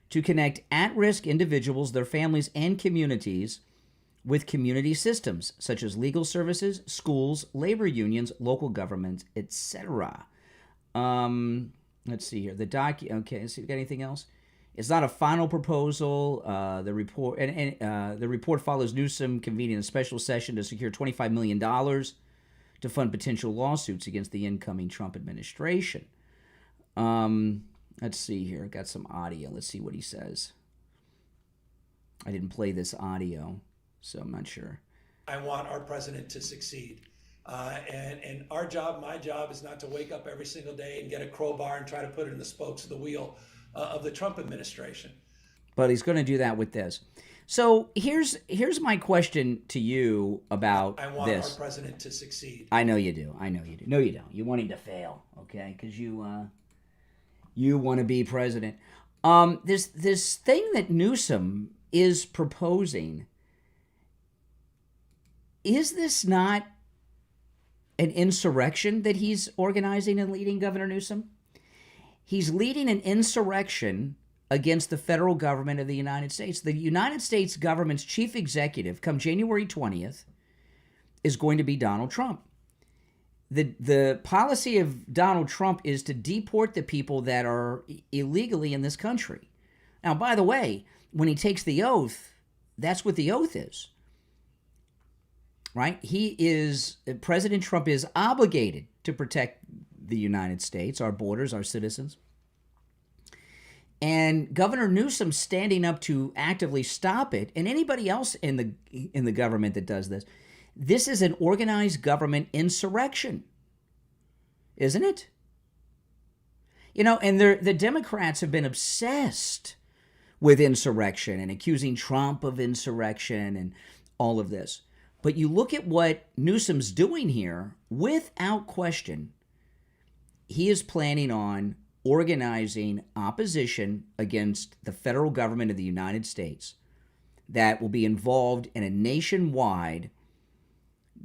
to connect at-risk individuals, their families, and communities with community systems such as legal services, schools, labor unions, local governments, etc. Let's see here. Okay, let's see. We got anything else? It's not a final proposal. The report the report follows Newsom convening a special session to secure $25 million to fund potential lawsuits against the incoming Trump administration. Let's see here. Got some audio. Let's see what he says. I didn't play this audio, so I'm not sure. I want our president to succeed. And our job, my job, is not to wake up every single day and get a crowbar and try to put it in the spokes of the wheel of the Trump administration. But he's going to do that with this. So here's my question to you about this. I want our president to succeed. I know you do. No, you don't. You want him to fail, okay? Because you want to be president. This thing that Newsom is proposing, is this not an insurrection that he's organizing and leading, Governor Newsom? He's leading an insurrection against the federal government of the United States. The United States government's chief executive, come January 20th, is going to be Donald Trump. The policy of Donald Trump is to deport the people that are illegally in this country. Now, by the way, when he takes the oath, that's what the oath is. Right? President Trump is obligated to protect the United States, our borders, our citizens. And Governor Newsom standing up to actively stop it, and anybody else in the government that does this, this is an organized government insurrection, isn't it? And the Democrats have been obsessed with insurrection and accusing Trump of insurrection and all of this. But you look at what Newsom's doing here, without question, he is planning on organizing opposition against the federal government of the United States that will be involved in a nationwide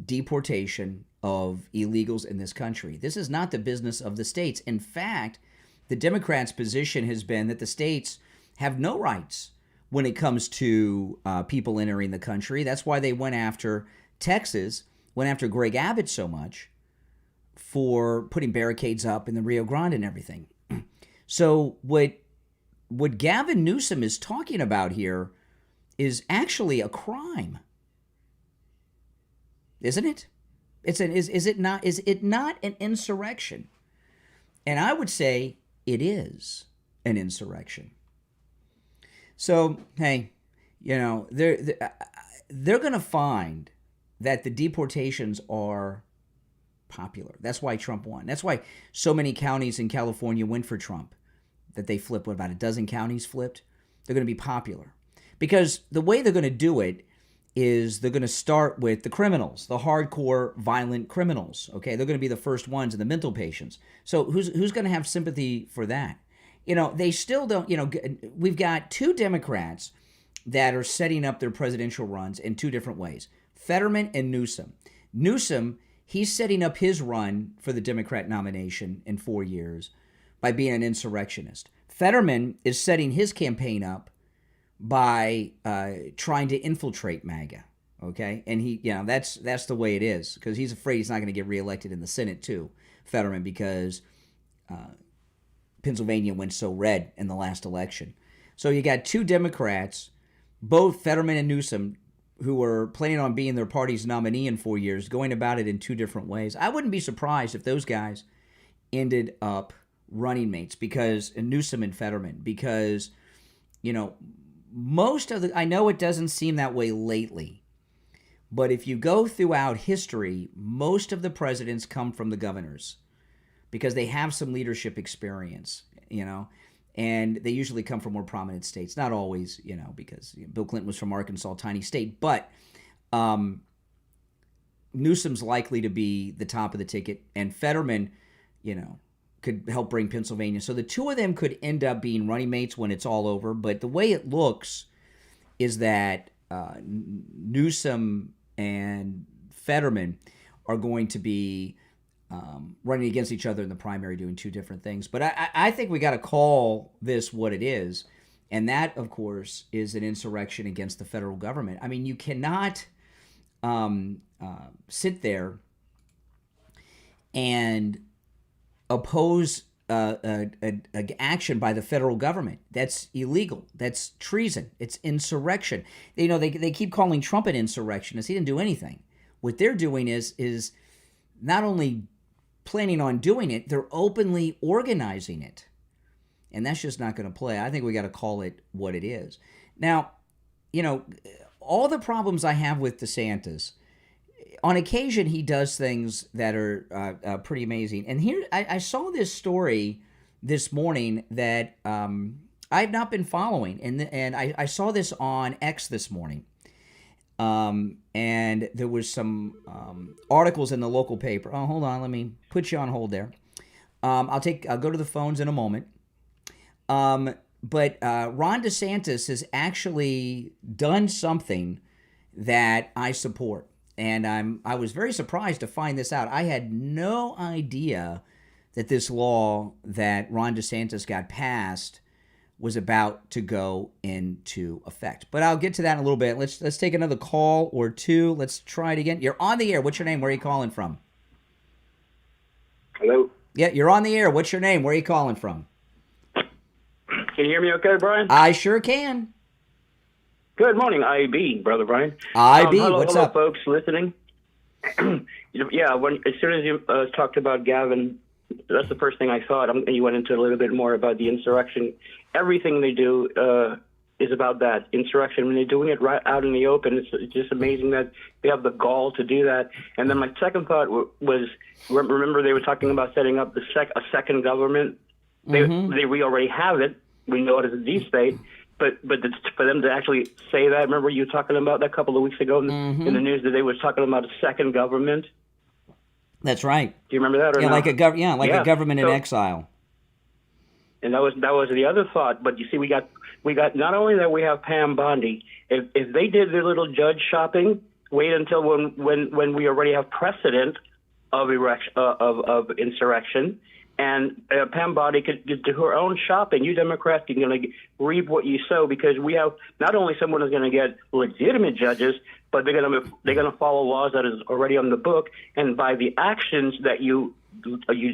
deportation of illegals in this country. This is not the business of the states. In fact, the Democrats' position has been that the states have no rights when it comes to people entering the country. That's why they went after Texas, went after Greg Abbott so much for putting barricades up in the Rio Grande and everything. So what Gavin Newsom is talking about here is actually a crime, isn't it? Is it not an insurrection? And I would say it is an insurrection. So hey, they're going to find that the deportations are popular. That's why Trump won. That's why so many counties in California went for Trump, that they flipped. What, about a dozen counties flipped? They're going to be popular. Because the way they're going to do it is they're going to start with the criminals, the hardcore violent criminals. Okay, they're going to be the first ones, and the mental patients. So who's going to have sympathy for that? They still don't, we've got two Democrats that are setting up their presidential runs in two different ways. Fetterman and Newsom. Newsom, he's setting up his run for the Democrat nomination in 4 years by being an insurrectionist. Fetterman is setting his campaign up by trying to infiltrate MAGA. Okay, and he, that's the way it is, because he's afraid he's not going to get reelected in the Senate too, Fetterman, because Pennsylvania went so red in the last election. So you got two Democrats, both Fetterman and Newsom, who were planning on being their party's nominee in 4 years, going about it in two different ways. I wouldn't be surprised if those guys ended up running mates, because Newsom and Fetterman, because most of I know it doesn't seem that way lately, but if you go throughout history, most of the presidents come from the governors, because they have some leadership experience, and they usually come from more prominent states. Not always, because Bill Clinton was from Arkansas, tiny state, but Newsom's likely to be the top of the ticket, and Fetterman, could help bring Pennsylvania. So the two of them could end up being running mates when it's all over. But the way it looks is that Newsom and Fetterman are going to be running against each other in the primary, doing two different things. But I think we got to call this what it is. And that, of course, is an insurrection against the federal government. I mean, you cannot sit there and oppose action by the federal government. That's illegal. That's treason. It's insurrection. They keep calling Trump an insurrectionist. He didn't do anything. What they're doing is not only planning on doing it, they're openly organizing it. And that's just not going to play. I think we got to call it what it is. Now, all the problems I have with DeSantis, on occasion, he does things that are pretty amazing. And here, I saw this story this morning that I've not been following. And I saw this on X this morning. And there was some articles in the local paper. Oh, hold on. Let me put you on hold there. I'll go to the phones in a moment. But Ron DeSantis has actually done something that I support. And I was very surprised to find this out. I had no idea that this law that Ron DeSantis got passed was about to go into effect. But I'll get to that in a little bit. Let's take another call or two. Let's try it again. You're on the air. What's your name? Where are you calling from? Hello? Yeah, you're on the air. What's your name? Where are you calling from? Can you hear me okay, Brian? I sure can. Good morning, IB, Brother Brian. IB, hello, what's hello, up? Folks listening. As soon as you talked about Gavin, that's the first thing I thought. And you went into a little bit more about the insurrection. Everything they do is about that, insurrection. When they're doing it right out in the open, it's just amazing that they have the gall to do that. And then my second thought was, remember they were talking about setting up a second government? We already have it. We know it as a deep state. But for them to actually say that, remember you were talking about that a couple of weeks ago in the news that they were talking about a second government? That's right. Do you remember that or not? Like a government in exile. And that was the other thought. But you see, we got not only that we have Pam Bondi. If they did their little judge shopping, wait until when we already have precedent of insurrection. And Pam Bondi could do her own shopping. You Democrats are going to reap what you sow, because we have not only someone who's going to get legitimate judges, but they're going to follow laws that is already on the book. And by the actions that you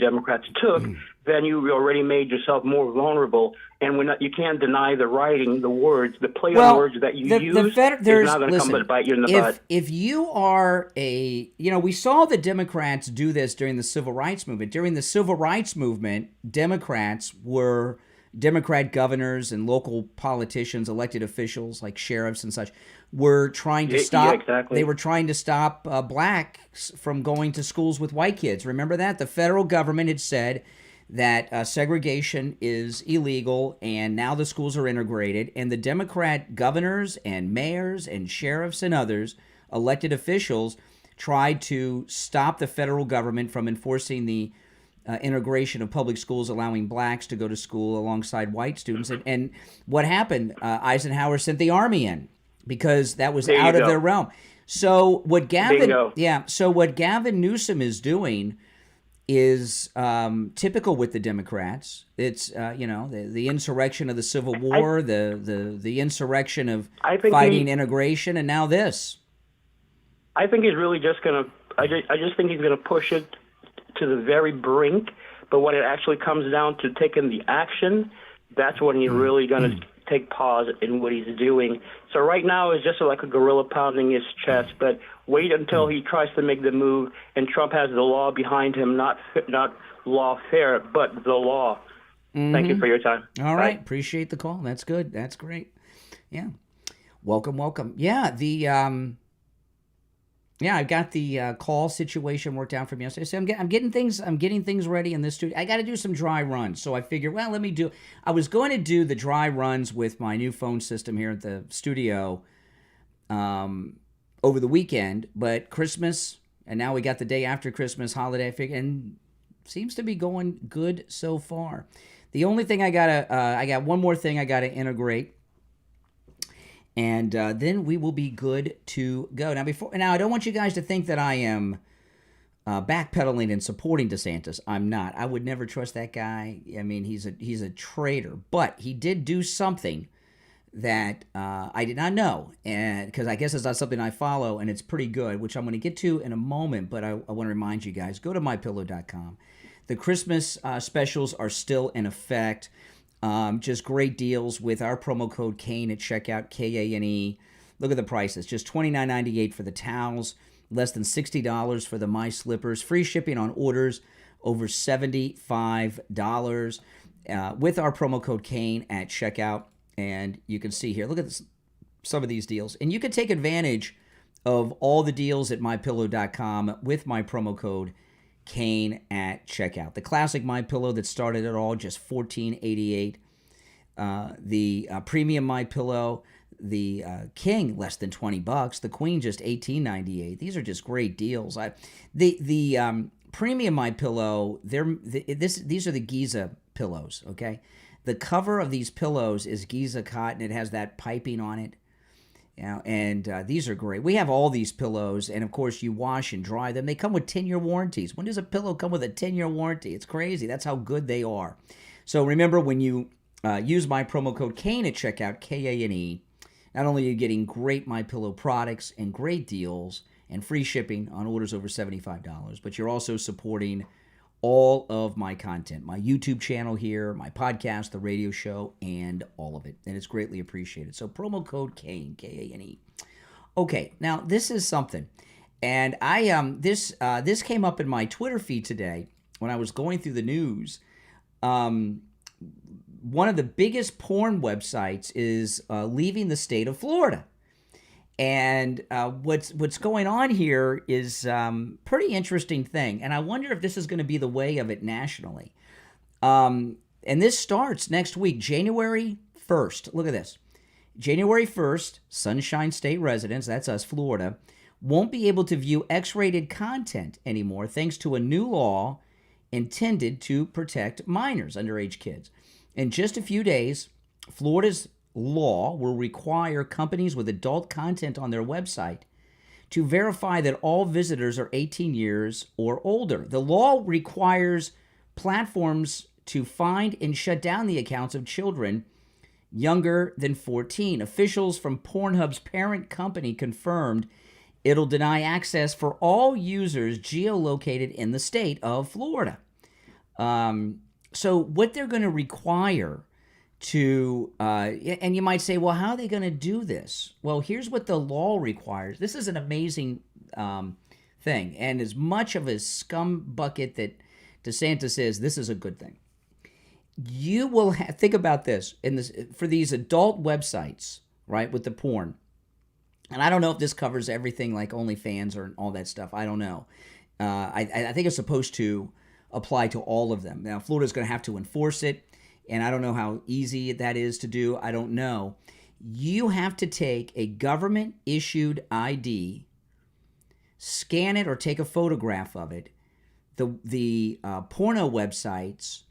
Democrats took, then you already made yourself more vulnerable. And you can't deny the writing, the words, the play on words that you use is not going to come but bite you in the butt. If you are we saw the Democrats do this during the Civil Rights Movement. During the Civil Rights Movement, Democrat governors and local politicians, elected officials like sheriffs and such, were trying to stop. Yeah, exactly. They were trying to stop blacks from going to schools with white kids. Remember that? The federal government had said that segregation is illegal, and now the schools are integrated. And the Democrat governors and mayors and sheriffs and others, elected officials, tried to stop the federal government from enforcing the integration of public schools, allowing blacks to go to school alongside white students. And what happened? Eisenhower sent the army in because that was out of their realm. So what Gavin Newsom is doing is typical with the Democrats. It's the insurrection of the Civil War, the insurrection of fighting integration, and now this. I think he's really just gonna. I just think he's gonna push it to the very brink. But when it actually comes down to taking the action, that's when he's really gonna take pause in what he's doing. So right now it's just like a gorilla pounding his chest. But wait until he tries to make the move, and Trump has the law behind him, not lawfare, but the law. Thank you for your time. All right, appreciate the call. That's good. That's great. Yeah, welcome. Yeah, I've got the call situation worked out from yesterday. So I'm getting things ready in this studio. I got to do some dry runs. So I figured, well, I was going to do the dry runs with my new phone system here at the studio over the weekend, but Christmas, and now we got the day after Christmas holiday, I figured, and seems to be going good so far. The only thing I got one more thing I got to integrate. And then we will be good to go. Now, I don't want you guys to think that I am backpedaling and supporting DeSantis. I'm not. I would never trust that guy. I mean, he's a traitor. But he did do something that I did not know, and because I guess it's not something I follow, and it's pretty good, which I'm going to get to in a moment. But I want to remind you guys: go to mypillow.com. The Christmas specials are still in effect. Just great deals with our promo code Kane at checkout, Kane. Look at the prices. Just $29.98 for the towels, less than $60 for the My Slippers. Free shipping on orders over $75 with our promo code Kane at checkout. And you can see here, look at some of these deals. And you can take advantage of all the deals at mypillow.com with my promo code Kane at checkout. The classic MyPillow that started it all, just $14.88. The premium MyPillow, the King, less than $20. The Queen, just $18.98. These are just great deals. The premium MyPillow, these are the Giza pillows. Okay, the cover of these pillows is Giza cotton. It has that piping on it. And these are great. We have all these pillows, and of course you wash and dry them. They come with 10-year warranties. When does a pillow come with a 10-year warranty? It's crazy. That's how good they are. So remember, when you use my promo code Kane at checkout, Kane, not only are you getting great MyPillow products and great deals and free shipping on orders over $75, but you're also supporting all of my content, my YouTube channel here, my podcast, the radio show, and all of it. And it's greatly appreciated. So promo code Kane, Kane. Okay, now this is something. And this came up in my Twitter feed today when I was going through the news. One of the biggest porn websites is leaving the state of Florida. And what's going on here is pretty interesting thing. And I wonder if this is going to be the way of it nationally. And this starts next week, January 1st. Look at this. January 1st, Sunshine State residents, that's us, Florida, won't be able to view X-rated content anymore thanks to a new law intended to protect minors, underage kids. In just a few days, Florida's law will require companies with adult content on their website to verify that all visitors are 18 years or older. The law requires platforms to find and shut down the accounts of children younger than 14. Officials from Pornhub's parent company confirmed it'll deny access for all users geolocated in the state of Florida. So what they're going to require to, and you might say, well, how are they going to do this? Well, here's what the law requires. This is an amazing thing. And as much of a scum bucket that DeSantis is, this is a good thing. You will think about this for these adult websites, right, with the porn. And I don't know if this covers everything like OnlyFans or all that stuff. I don't know. I think it's supposed to apply to all of them. Now, Florida's going to have to enforce it. And I don't know how easy that is to do. I don't know. You have to take a government-issued ID, scan it or take a photograph of it. The porno websites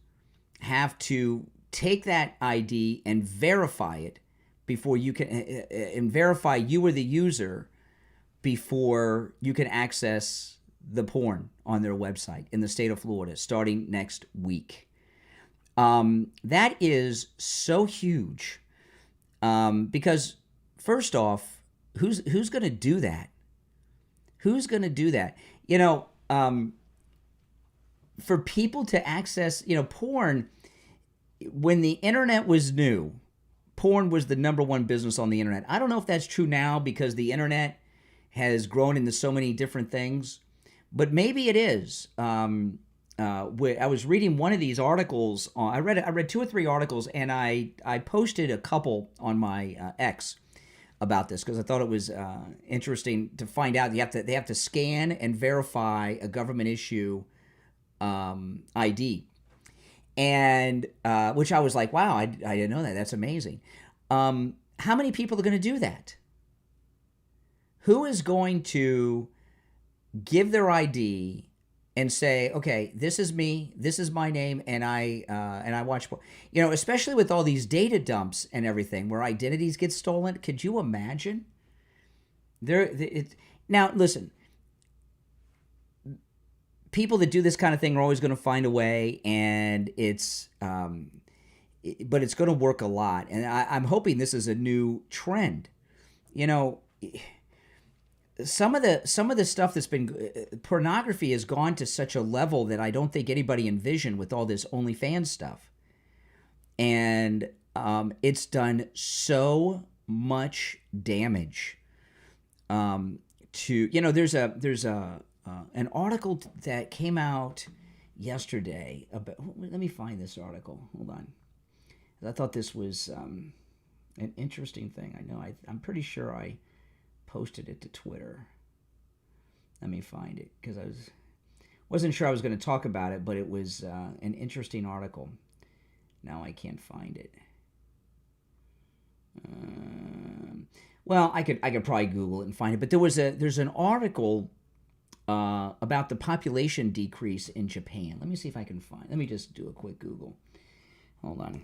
have to take that ID and verify it before you can, and verify you were the user before you can access the porn on their website in the state of Florida starting next week. That is so huge because, first off, who's going to do that? Who's going to do that? You know, for people to access, you know, porn, when the internet was new, porn was the number one business on the internet. I don't know if that's true now because the internet has grown into so many different things, but maybe it is. I was reading one of these articles. I read 2 or 3 articles, and I posted a couple on my X about this because I thought it was interesting to find out. They have to scan and verify a government issue ID, and which I was like, wow, I didn't know that. That's amazing. How many people are going to do that? Who is going to give their ID and say, okay, this is me, this is my name, and I watch porn? You know, especially with all these data dumps and everything where identities get stolen. Could you imagine? Now, listen, people that do this kind of thing are always going to find a way, and but it's going to work a lot. And I'm hoping this is a new trend. You know, some of the stuff that's been pornography has gone to such a level that I don't think anybody envisioned with all this OnlyFans stuff, and it's done so much damage. To, you know, there's an article that came out yesterday about. Let me find this article. Hold on. I thought this was an interesting thing. I know I'm pretty sure I posted it to Twitter. Let me find it because I wasn't sure I was going to talk about it, but it was an interesting article. Now I can't find it. Well, I could probably Google it and find it. But there's an article about the population decrease in Japan. Let me see if I can find. Let me just do a quick Google. Hold on.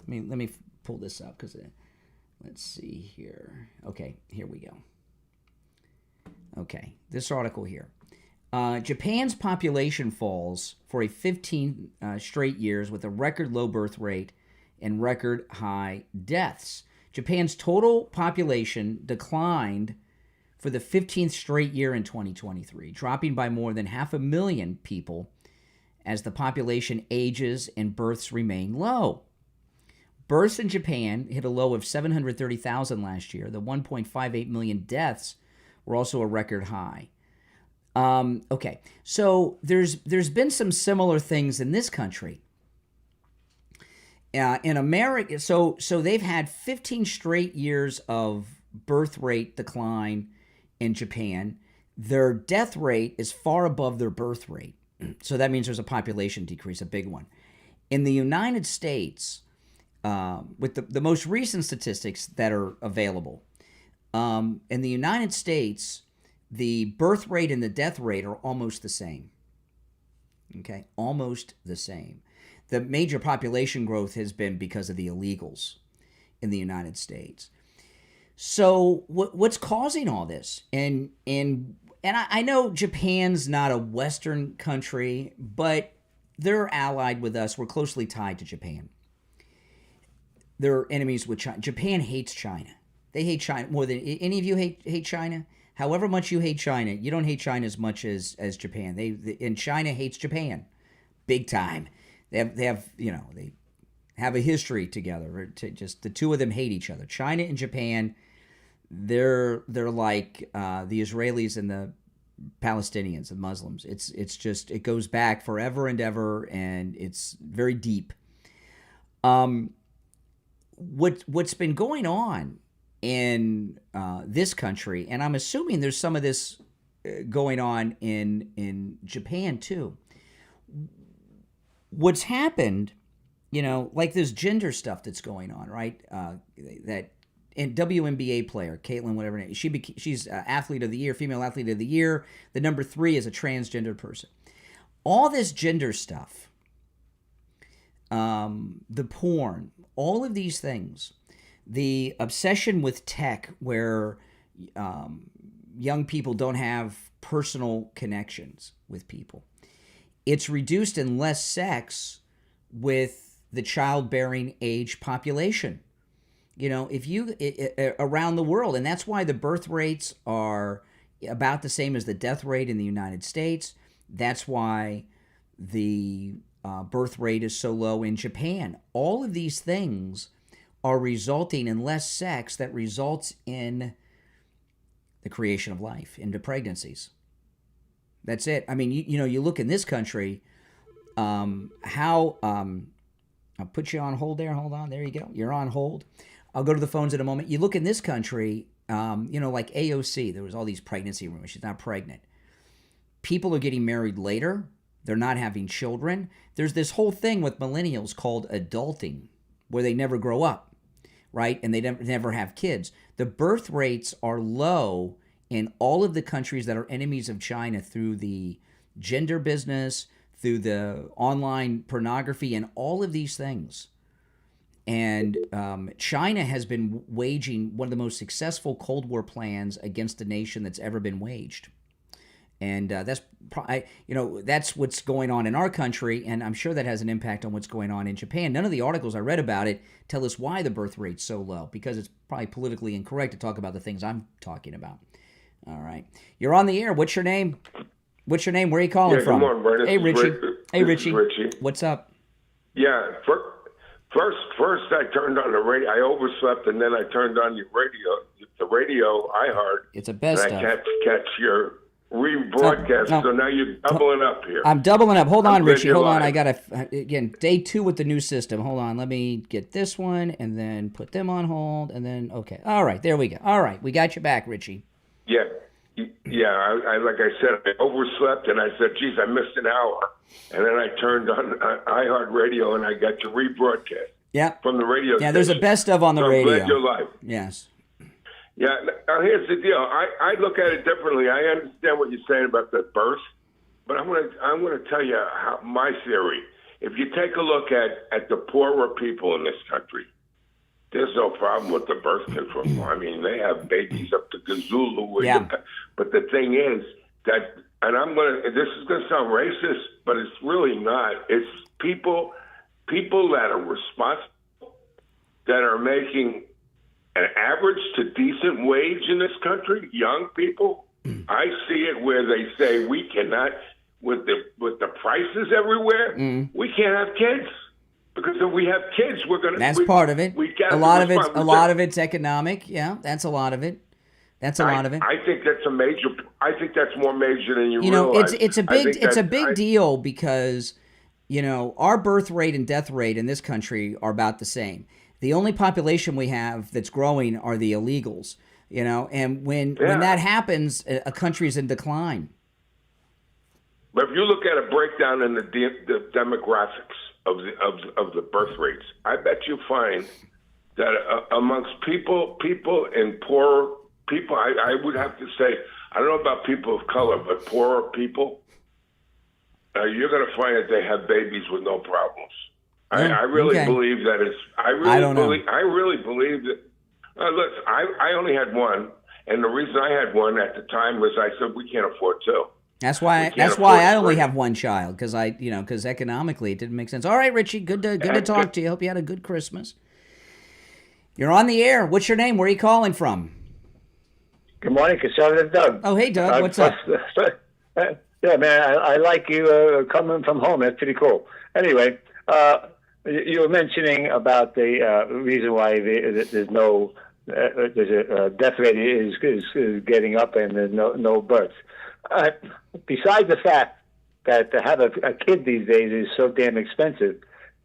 Let me pull this up because let's see here. Okay, here we go. Okay, this article here. Japan's population falls for 15 straight years with a record low birth rate and record high deaths. Japan's total population declined for the 15th straight year in 2023, dropping by more than 500,000 people as the population ages and births remain low. Births in Japan hit a low of 730,000 last year. The 1.58 million deaths were also a record high. Okay, so there's been some similar things in this country. In America, so they've had 15 straight years of birth rate decline in Japan. Their death rate is far above their birth rate. So that means there's a population decrease, a big one. In the United States, with the most recent statistics that are available, in the United States, the birth rate and the death rate are almost the same. Okay, almost the same. The major population growth has been because of the illegals in the United States. So what's causing all this? And I know Japan's not a Western country, but they're allied with us. We're closely tied to Japan. They're enemies with China. Japan hates China. They hate China more than any of you hate China. However much you hate China, you don't hate China as much as Japan. And China hates Japan, big time. They have a history together. Just the two of them hate each other. China and Japan, they're like the Israelis and the Palestinians, the Muslims. It's just, it goes back forever and ever, and it's very deep. What's been going on in this country, and I'm assuming there's some of this going on in Japan too. What's happened, like this gender stuff that's going on, right? That and WNBA player, Caitlin, whatever her name, she's athlete of the year, female athlete of the year. The number 3 is a transgender person. All this gender stuff, the porn, all of these things, the obsession with tech, where young people don't have personal connections with people. It's reduced in less sex with the childbearing age population. If you around the world, and that's why the birth rates are about the same as the death rate in the United States. That's why the birth rate is so low in Japan. All of these things are resulting in less sex that results in the creation of life, into pregnancies. That's it. I mean, you look in this country, I'll put you on hold there. Hold on. There you go. You're on hold. I'll go to the phones in a moment. You look in this country, like AOC, there was all these pregnancy rumors. She's not pregnant. People are getting married later. They're not having children. There's this whole thing with millennials called adulting, where they never grow up, right? And they never have kids. The birth rates are low in all of the countries that are enemies of China through the gender business, through the online pornography, and all of these things. And China has been waging one of the most successful Cold War plans against a nation that's ever been waged. And that's what's going on in our country, and I'm sure that has an impact on what's going on in Japan. None of the articles I read about it tell us why the birth rate's so low, because it's probably politically incorrect to talk about the things I'm talking about. All right. You're on the air. What's your name? Where are you calling from? Good morning, Brandon. Hey, Richie. Hey, Richie. What's up? Yeah. First, I turned on the radio. I overslept, and then I turned on your radio. The radio I heard. It's a best and of. I can't catch your rebroadcast, so now you're doubling up here. I'm doubling up. Hold on, Richie. Hold on. Live. I got to, again, day 2 with the new system. Hold on. Let me get this one and then put them on hold and then, okay. All right. There we go. All right. We got you back, Richie. Yeah. I like I said, I overslept, and I said, geez, I missed an hour. And then I turned on iHeartRadio, and I got your rebroadcast. Yeah. From the radio Yeah, station. there's a best of on the radio. I'm glad you're live. Yes. Yeah, now here's the deal. I look at it differently. I understand what you're saying about the birth, but I'm going to tell you my theory. If you take a look at the poorer people in this country, there's no problem with the birth control. I mean, they have babies up to Gazulu. Yeah. But the thing is that, and this is going to sound racist, but it's really not. It's people that are responsible, that are making an average to decent wage in this country, young people. I see it where they say we cannot, with the prices everywhere, we can't have kids. Because if we have kids, we're going to... That's part of it. A lot of it's economic. Yeah, that's a lot of it. That's a lot of it. I think that's more major than you realize. It's a big deal because, our birth rate and death rate in this country are about the same. The only population we have that's growing are the illegals, and when that happens, a country is in decline. But if you look at a breakdown in the demographics of the birth rates, I bet you find that amongst people and poorer people, I would have to say, I don't know about people of color, but poorer people, you're going to find that they have babies with no problems. I really believe that it's. I really believe that. Listen, I only had one, and the reason I had one at the time was I said we can't afford two. That's why I only have one child, because economically it didn't make sense. All right, Richie, good to talk to you. Hope you had a good Christmas. You're on the air. What's your name? Where are you calling from? Good morning, Conservative Doug. Oh, hey, Doug. What's up? Yeah, man, I like you coming from home. That's pretty cool. Anyway, you were mentioning about the reason why there's a death rate is getting up and there's no births. Besides the fact that to have a kid these days is so damn expensive,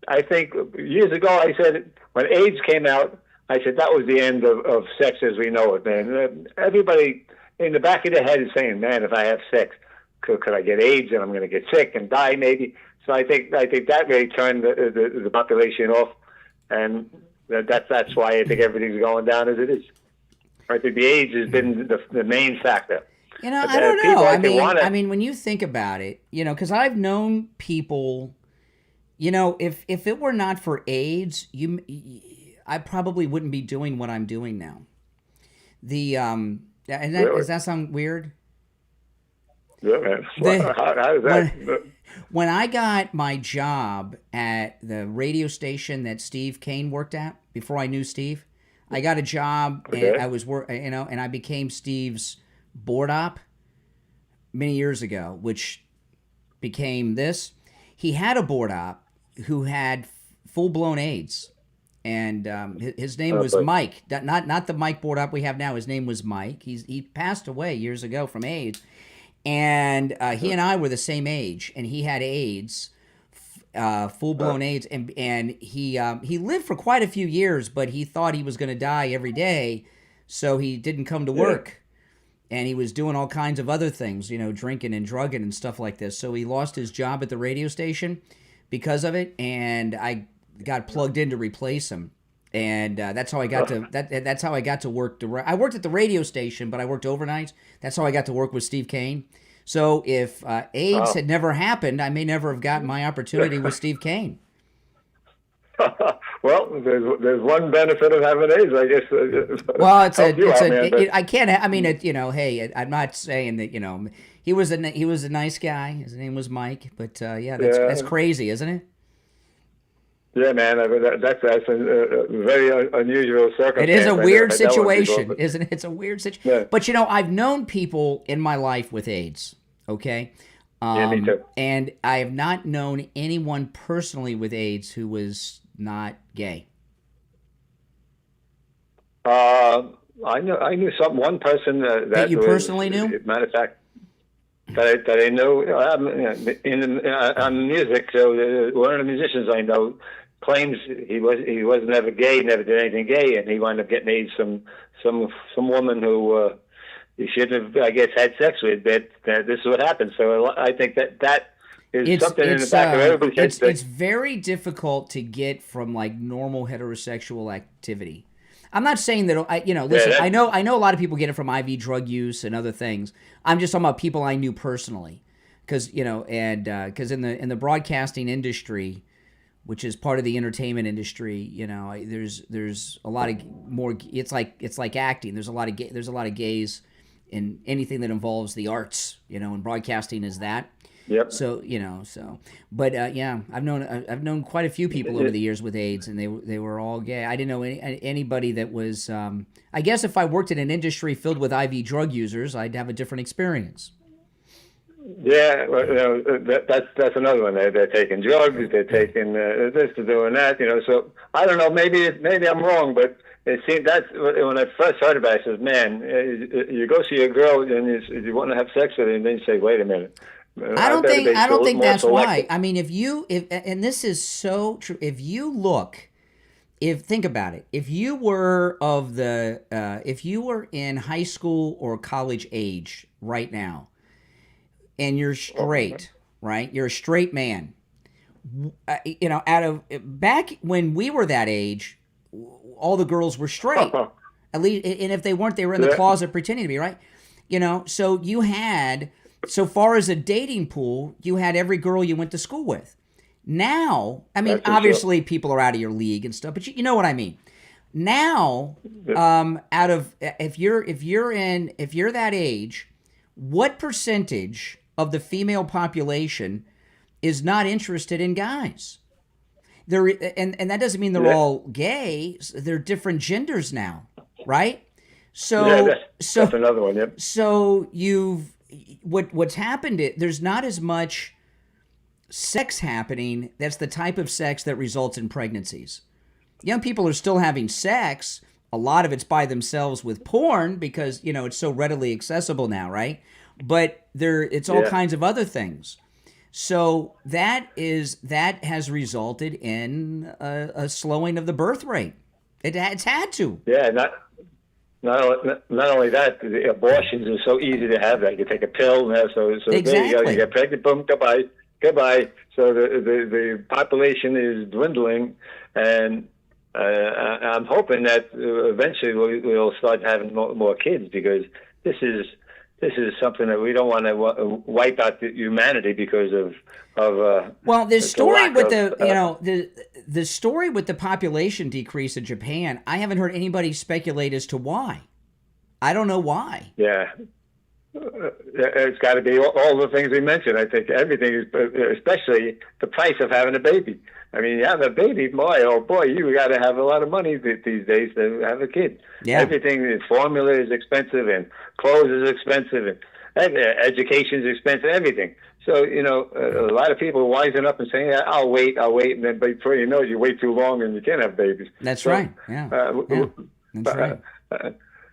I think years ago I said when AIDS came out, I said that was the end of sex as we know it, man. Everybody in the back of their head is saying, man, if I have sex, could I get AIDS and I'm going to get sick and die maybe? So I think that really turned the population off, and that's why I think everything's going down as it is. I think the AIDS has been the main factor. I don't know. I mean, when you think about it, because I've known people, if it were not for AIDS, I probably wouldn't be doing what I'm doing now. Yeah, and that, Really? does that sound weird? Yeah, man. How does that? When I got my job at the radio station that Steve Kane worked at, before I knew Steve, I got a job and I was and I became Steve's board op many years ago, which became this. He had a board op who had full-blown AIDS, and his name was Mike. Not the Mike board op we have now. His name was Mike. He passed away years ago from AIDS. And he and I were the same age, and he had AIDS, full-blown AIDS, and he lived for quite a few years, but he thought he was going to die every day, so he didn't come to work, and he was doing all kinds of other things, drinking and drugging and stuff like this. So he lost his job at the radio station because of it, and I got plugged in to replace him, and that's how I got to that's how I got to work. I worked at the radio station, but I worked overnights. That's how I got to work with Steve Kane. So if AIDS had never happened, I may never have gotten my opportunity with Steve Kane. Well, there's one benefit of having AIDS, I guess. Well, I can't. I mean, hey, I'm not saying that. He was a nice guy. His name was Mike, but that's crazy, isn't it? Yeah, man, that's a very unusual circumstance. It is a weird situation, isn't it? It's a weird situation. Yeah. But, I've known people in my life with AIDS, okay? Yeah, me too. And I have not known anyone personally with AIDS who was not gay. I knew one person that you personally knew? Matter of fact, that I know on music. So one of the musicians I know claims he wasn't ever gay, never did anything gay, and he wound up getting AIDS some woman who he shouldn't have, I guess, had sex with. But this is what happened. So I think that is something in the back of everybody's head. It's very difficult to get from like normal heterosexual activity. I'm not saying that listen. I know a lot of people get it from IV drug use and other things. I'm just talking about people I knew personally, because because in the broadcasting industry, which is part of the entertainment industry, there's a lot of more. It's like acting. There's a lot of gays in anything that involves the arts. And broadcasting is that. Yep. So but I've known quite a few people over the years with AIDS, and they were all gay. I didn't know anybody that was. I guess if I worked in an industry filled with IV drug users, I'd have a different experience. Yeah, well, that's another one. They're taking drugs. They're taking this, they're doing that. So I don't know. Maybe I'm wrong, but it seemed that's when I first heard about it. I said, "Man, you go see a girl and you want to have sex with her, and then you say, wait a minute." I don't think that's why. I mean, and this is so true. Think about it. If you were if you were in high school or college age right now, and you're straight, right? You're a straight man. Back when we were that age, all the girls were straight. At least, and if they weren't, they were in the closet pretending to be, right? So you had. So far as a dating pool, you had every girl you went to school with. Now, I mean, obviously people are out of your league and stuff, but you know what I mean. Now, if you're that age, what percentage of the female population is not interested in guys? And that doesn't mean they're all gay. They're different genders now, right? So that's another one. Yep. So what's happened is there's not as much sex happening. That's the type of sex that results in pregnancies. Young people are still having sex. A lot of it's by themselves with porn because, it's so readily accessible now, right? But it's all kinds of other things. So that has resulted in a slowing of the birth rate. It's had to. Yeah, Not only that, the abortions are so easy to have that you take a pill and so exactly. There you go, you get pregnant, boom, goodbye. So the population is dwindling, and I'm hoping that eventually we'll start having more kids, because this is something that we don't want to wipe out humanity because of. Well, the story with the story with the population decrease in Japan, I haven't heard anybody speculate as to why. I don't know why. Yeah. It's got to be all the things we mentioned. I think everything is, especially the price of having a baby. I mean, you have a baby, boy, oh boy, you got to have a lot of money these days to have a kid. Yeah. Everything, formula is expensive, and clothes is expensive, and education is expensive, everything. So, a lot of people are wising up and saying, yeah, I'll wait, and then before you know it, you wait too long and you can't have babies. That's right, yeah. That's right.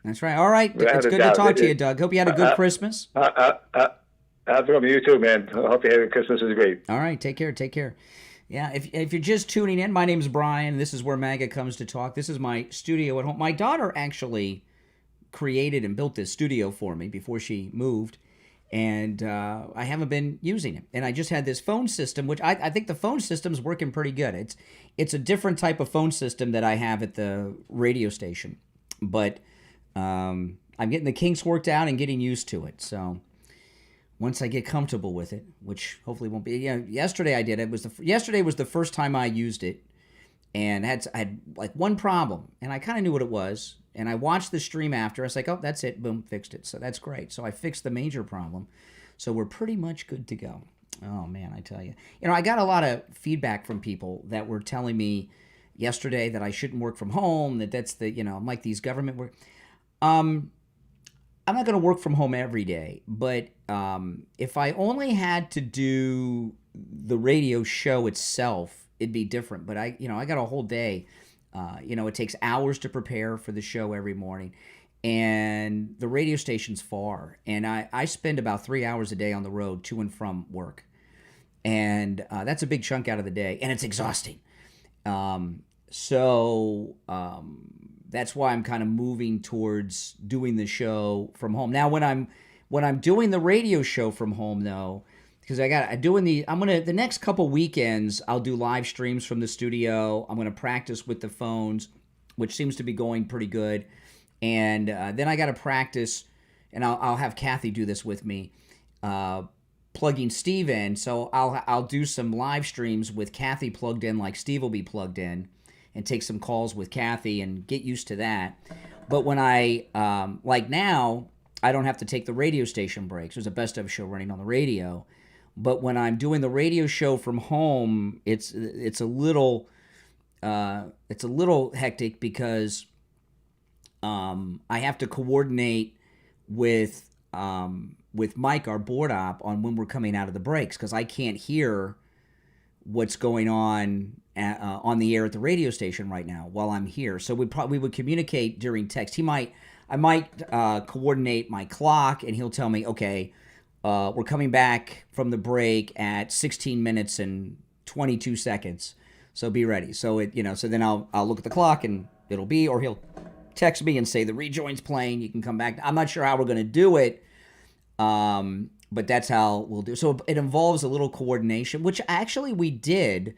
That's right. All right. It's good to talk to you, Doug. Hope you had a good Christmas. You too, man. I hope your Christmas is great. All right. Take care. Yeah, if you're just tuning in, my name's Brian. This is where MAGA comes to talk. This is my studio at home. My daughter actually created and built this studio for me before she moved, and I haven't been using it. And I just had this phone system, which I think the phone system's working pretty good. It's a different type of phone system that I have at the radio station, but I'm getting the kinks worked out and getting used to it. So once I get comfortable with it, which hopefully won't be. Yesterday I did. Yesterday was the first time I used it, and I had like one problem, and I kind of knew what it was. And I watched the stream after. I was like, oh, that's it. Boom, fixed it. So that's great. So I fixed the major problem. So we're pretty much good to go. Oh man, I tell you. I got a lot of feedback from people that were telling me yesterday that I shouldn't work from home. That's I'm like these government work. I'm not going to work from home every day, but if I only had to do the radio show itself, it'd be different. But I got a whole day. It takes hours to prepare for the show every morning, and the radio station's far, and I spend about 3 hours a day on the road to and from work, and that's a big chunk out of the day, and it's exhausting. That's why I'm kind of moving towards doing the show from home. Now, when I'm doing the radio show from home, though, because the next couple weekends, I'll do live streams from the studio. I'm gonna practice with the phones, which seems to be going pretty good. And then I got to practice, and I'll have Kathy do this with me, plugging Steve in. So I'll do some live streams with Kathy plugged in, like Steve will be plugged in, and take some calls with Kathy and get used to that. But when like now, I don't have to take the radio station breaks. There's a best of show running on the radio. But when I'm doing the radio show from home, it's a little hectic because I have to coordinate with Mike, our board op, on when we're coming out of the breaks, because I can't hear what's going on the air at the radio station right now while I'm here. So we would communicate during text. I might coordinate my clock, and he'll tell me, okay, we're coming back from the break at 16 minutes and 22 seconds. So be ready. So so then I'll look at the clock, and it'll be, or he'll text me and say the rejoin's playing. You can come back. I'm not sure how we're going to do it. But that's how we'll do. So it involves a little coordination, which actually we did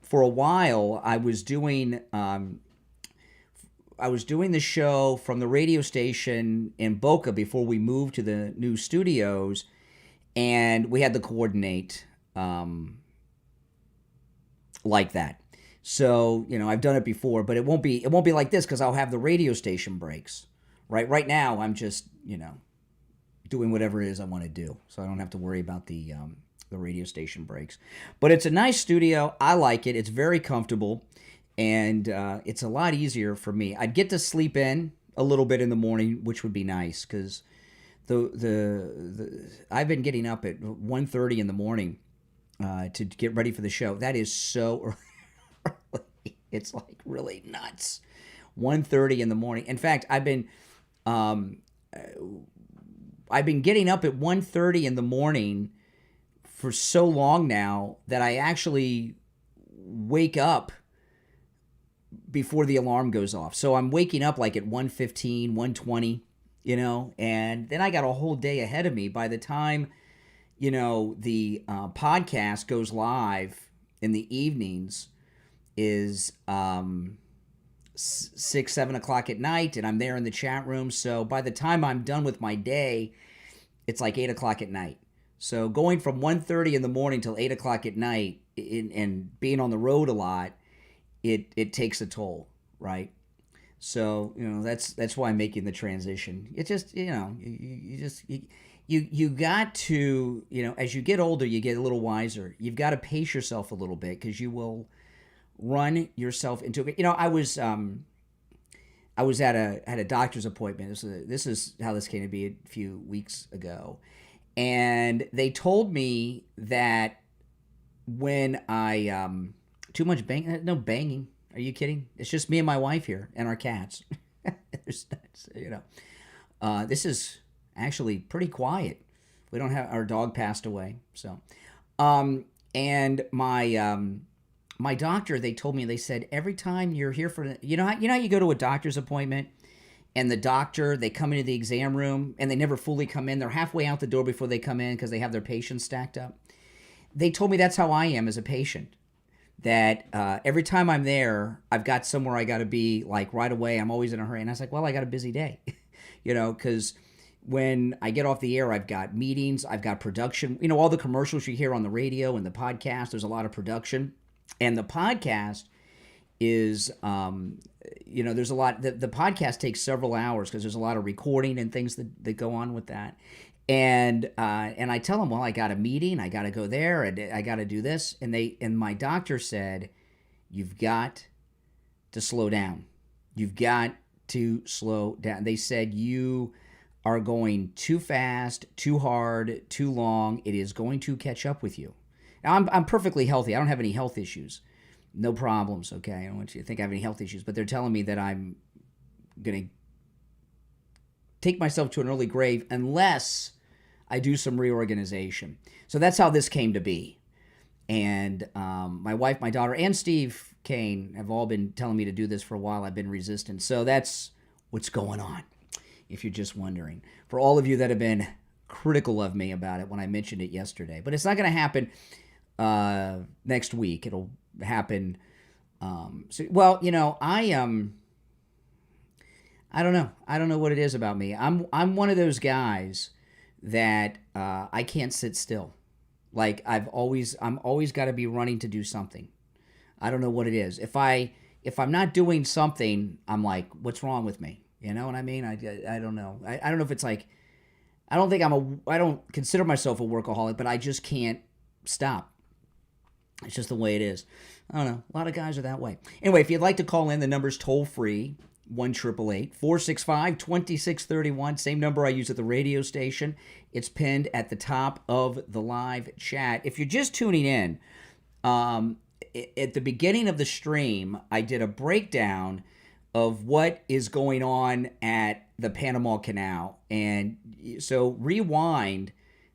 for a while. I was doing the show from the radio station in Boca before we moved to the new studios, and we had to coordinate like that. So I've done it before, but it won't be like this because I'll have the radio station breaks. Right now, I'm just doing whatever it is I want to do, so I don't have to worry about the radio station breaks. But it's a nice studio. I like it. It's very comfortable, and it's a lot easier for me. I'd get to sleep in a little bit in the morning, which would be nice, because I've been getting up at 1:30 in the morning to get ready for the show. That is so early. It's like really nuts. 1:30 in the morning. In fact, I've been getting up at 1:30 in the morning for so long now that I actually wake up before the alarm goes off. So I'm waking up like at 1:15, 1:20, and then I got a whole day ahead of me. By the time, the podcast goes live in the evenings is 6, 7 o'clock at night, and I'm there in the chat room. So by the time I'm done with my day, it's like 8 o'clock at night. So going from 1:30 in the morning till 8 o'clock at night and being on the road a lot, it takes a toll, right? So, that's why I'm making the transition. It's just, you got to, as you get older, you get a little wiser. You've got to pace yourself a little bit because you will run yourself into it. I was at a doctor's appointment. This is how this came to be a few weeks ago. And they told me that when I, too much banging, no banging. Are you kidding? It's just me and my wife here and our cats. This is actually pretty quiet. We don't have, our dog passed away. So, and my doctor, they told me, they said, every time you're here for, how you go to a doctor's appointment and the doctor, they come into the exam room and they never fully come in. They're halfway out the door before they come in because they have their patients stacked up. They told me that's how I am as a patient. That every time I'm there, I've got somewhere I got to be, like right away. I'm always in a hurry. And I was like, well, I got a busy day, because when I get off the air, I've got meetings, I've got production. All the commercials you hear on the radio and the podcast, there's a lot of production. And the podcast is, there's a lot. The podcast takes several hours because there's a lot of recording and things that go on with that. And I tell them, well, I got a meeting, I got to go there, and I got to do this. And my doctor said, you've got to slow down. You've got to slow down. They said you are going too fast, too hard, too long. It is going to catch up with you. Now, I'm perfectly healthy. I don't have any health issues. No problems, okay? I don't want you to think I have any health issues. But they're telling me that I'm going to take myself to an early grave unless I do some reorganization. So that's how this came to be. And my wife, my daughter, and Steve Kane have all been telling me to do this for a while. I've been resistant. So that's what's going on, if you're just wondering. For all of you that have been critical of me about it when I mentioned it yesterday. But it's not going to happen next week. It'll happen. I don't know. I don't know what it is about me. I'm one of those guys that I can't sit still. Like I'm always got to be running to do something. I don't know what it is. If I'm not doing something, I'm like, what's wrong with me? You know what I mean? I don't know. I don't know if it's like, I don't consider myself a workaholic, but I just can't stop. It's just the way it is. I don't know. A lot of guys are that way. Anyway, if you'd like to call in, the number's toll free. 1-888-465-2631. Same number I use at the radio station. It's pinned at the top of the live chat. If you're just tuning in, at the beginning of the stream, I did a breakdown of what is going on at the Panama Canal. And so rewind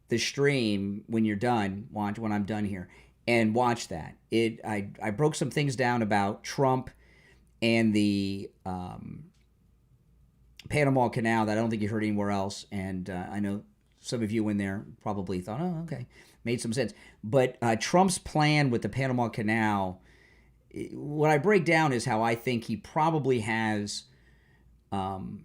the stream when you're done, when I'm done here, and watch that. I broke some things down about Trump and the Panama Canal that I don't think you heard anywhere else. And I know some of you in there probably thought, oh, okay, made some sense. But Trump's plan with the Panama Canal, what I break down is how I think he probably has Panama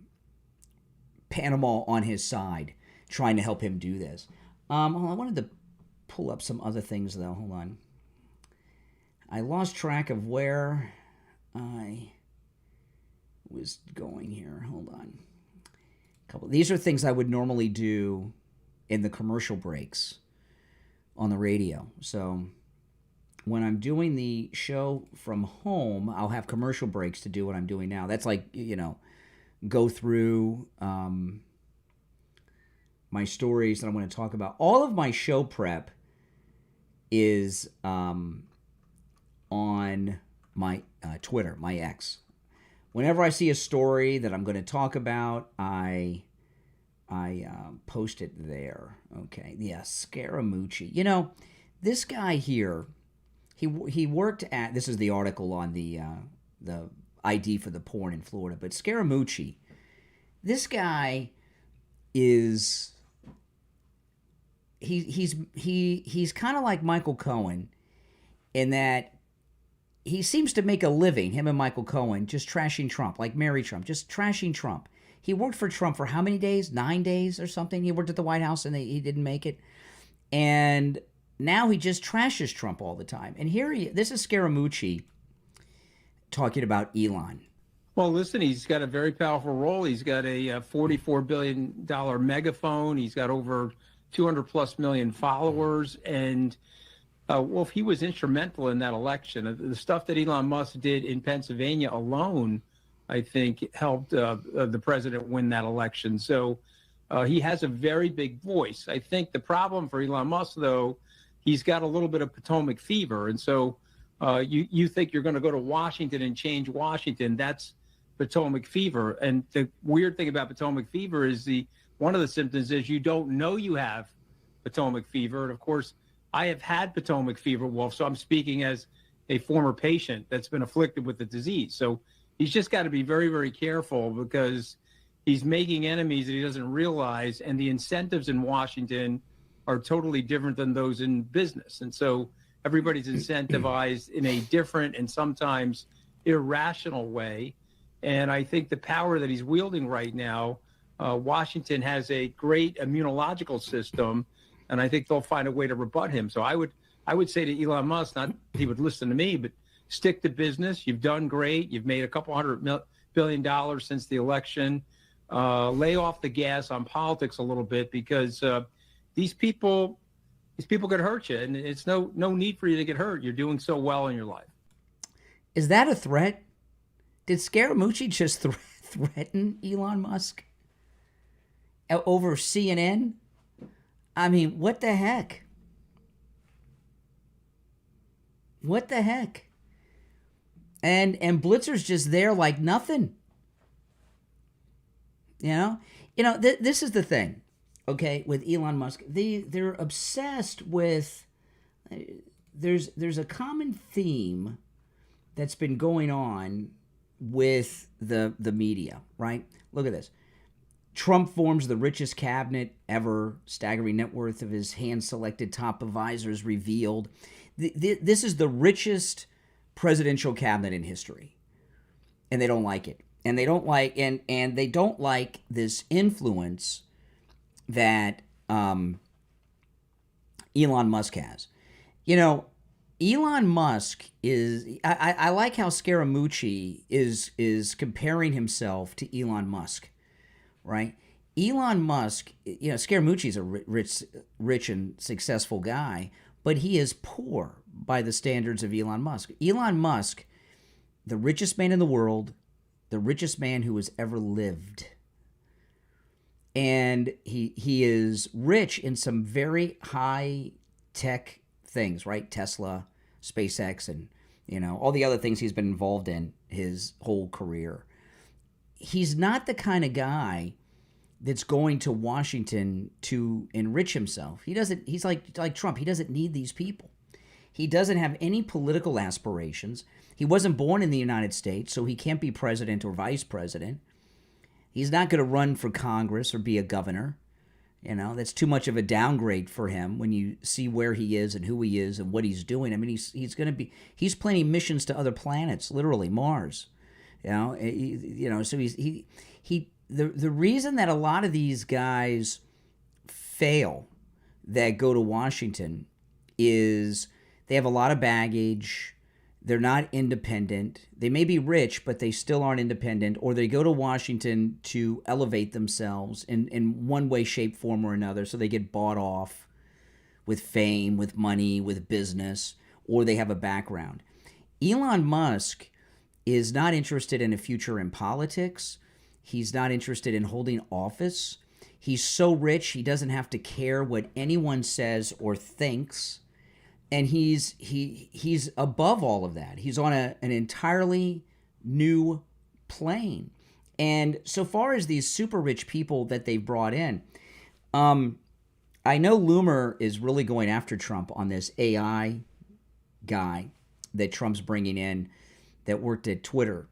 on his side trying to help him do this. I wanted to pull up some other things, though. Hold on. I lost track of where I was going here. Hold on. These are things I would normally do in the commercial breaks on the radio. So when I'm doing the show from home, I'll have commercial breaks to do what I'm doing now. That's like, go through my stories that I'm going to talk about. All of my show prep is on my Twitter, my X. Whenever I see a story that I'm going to talk about, I post it there. Okay, yeah, Scaramucci. This guy here, he worked at. This is the article on the ID for the porn in Florida. But Scaramucci, this guy is. He's kind of like Michael Cohen, in that he seems to make a living, him and Michael Cohen, just trashing Trump, like Mary Trump, just trashing Trump. He worked for Trump for how many days? 9 days or something? He worked at the White House and he didn't make it. And now he just trashes Trump all the time. And this is Scaramucci talking about Elon. Well, listen, he's got a very powerful role. He's got a $44 billion megaphone. He's got over 200 plus million followers. And, well, if he was instrumental in that election, the stuff that Elon Musk did in Pennsylvania alone, I think, helped the president win that election. So he has a very big voice. I think the problem for Elon Musk, though, he's got a little bit of Potomac fever. And so you think you're going to go to Washington and change Washington. That's Potomac fever. And the weird thing about Potomac fever is one of the symptoms is you don't know you have Potomac fever. And of course, I have had Potomac fever, Wolf, so I'm speaking as a former patient that's been afflicted with the disease. So he's just got to be very, very careful because he's making enemies that he doesn't realize, and the incentives in Washington are totally different than those in business. And so everybody's incentivized in a different and sometimes irrational way. And I think the power that he's wielding right now, Washington has a great immunological system, and I think they'll find a way to rebut him. So I would say to Elon Musk, not that he would listen to me, but stick to business. You've done great. You've made a couple $100 billion since the election. Lay off the gas on politics a little bit because these people could hurt you, and it's no need for you to get hurt. You're doing so well in your life. Is that a threat? Did Scaramucci just threaten Elon Musk over CNN? I mean, what the heck? What the heck? And Blitzer's just there like nothing. You know, this is the thing, okay, with Elon Musk. They're obsessed with, there's a common theme that's been going on with the media, right? Look at this. Trump forms the richest cabinet ever, staggering net worth of his hand-selected top advisors revealed. This is the richest presidential cabinet in history, and they don't like it. And they don't like and they don't like this influence that Elon Musk has. You know, Elon Musk is. I like how Scaramucci is comparing himself to Elon Musk, right? Elon Musk, you know, Scaramucci is a rich and successful guy, but he is poor by the standards of Elon Musk. Elon Musk, the richest man in the world, the richest man who has ever lived. And he is rich in some very high-tech things, right? Tesla, SpaceX, and, you know, all the other things he's been involved in his whole career. He's not the kind of guy that's going to Washington to enrich himself. He's like Trump. He doesn't need these people. He doesn't have any political aspirations. He wasn't born in the United States, so he can't be president or vice president. He's not going to run for Congress or be a governor. You know, that's too much of a downgrade for him when you see where he is and who he is and what he's doing. I mean, he's planning missions to other planets, literally Mars. So the reason that a lot of these guys fail that go to Washington is they have a lot of baggage. They're not independent. They may be rich, but they still aren't independent, or they go to Washington to elevate themselves in one way, shape, form, or another, so they get bought off with fame, with money, with business, or they have a background. Elon Musk is not interested in a future in politics. He's not interested in holding office. He's so rich, he doesn't have to care what anyone says or thinks. And he's above all of that. He's on an entirely new plane. And so far as these super rich people that they've brought in, I know Loomer is really going after Trump on this AI guy that Trump's bringing in that worked at Twitter.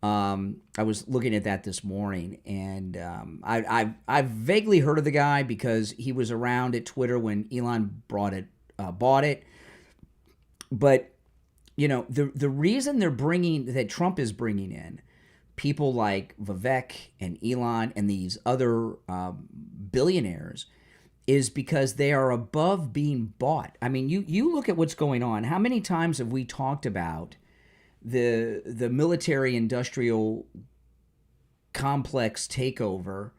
I was looking at that this morning, and I've vaguely heard of the guy because he was around at Twitter when Elon bought it. But, you know, the reason that Trump is bringing in people like Vivek and Elon and these other billionaires is because they are above being bought. I mean, you look at what's going on. How many times have we talked about the military industrial complex takeover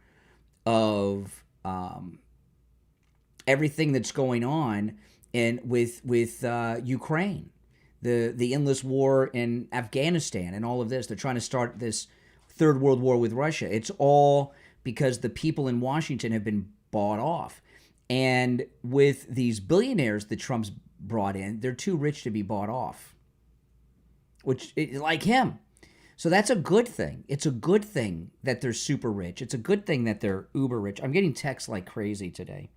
of everything that's going on with Ukraine, the endless war in Afghanistan, and all of this. They're trying to start this third world war with Russia. It's all because the people in Washington have been bought off. And with these billionaires that Trump's brought in, they're too rich to be bought off, like him. So that's a good thing. It's a good thing that they're super rich. It's a good thing that they're uber rich. I'm getting texts like crazy today.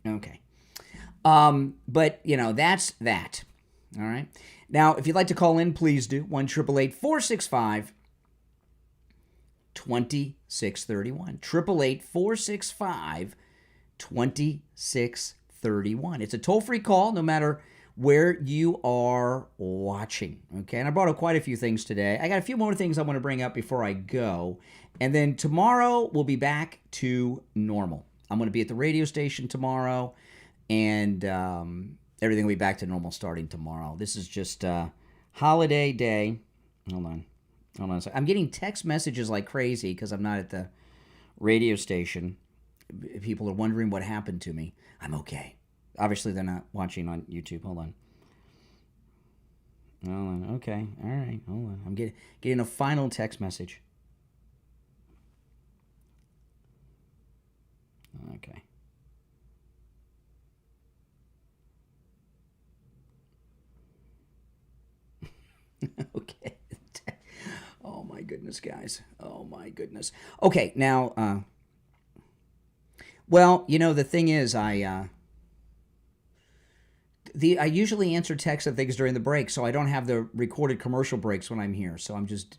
Okay. But, that's that. All right. Now, if you'd like to call in, please do. 1-888-465-2631. 888-465-2631. It's a toll-free call no matter where you are watching. Okay. And I brought up quite a few things today. I got a few more things I want to bring up before I go. And then tomorrow we'll be back to normal. I'm going to be at the radio station tomorrow, and everything will be back to normal starting tomorrow. This is just a holiday day. Hold on a second. I'm getting text messages like crazy because I'm not at the radio station. People are wondering what happened to me. I'm okay. Obviously, they're not watching on YouTube. Hold on. Okay. All right. Hold on. I'm getting a final text message. Okay. Okay. Oh my goodness, guys. Oh my goodness. Okay, now, well, the thing is, I usually answer texts and things during the break, so I don't have the recorded commercial breaks when I'm here. So I'm just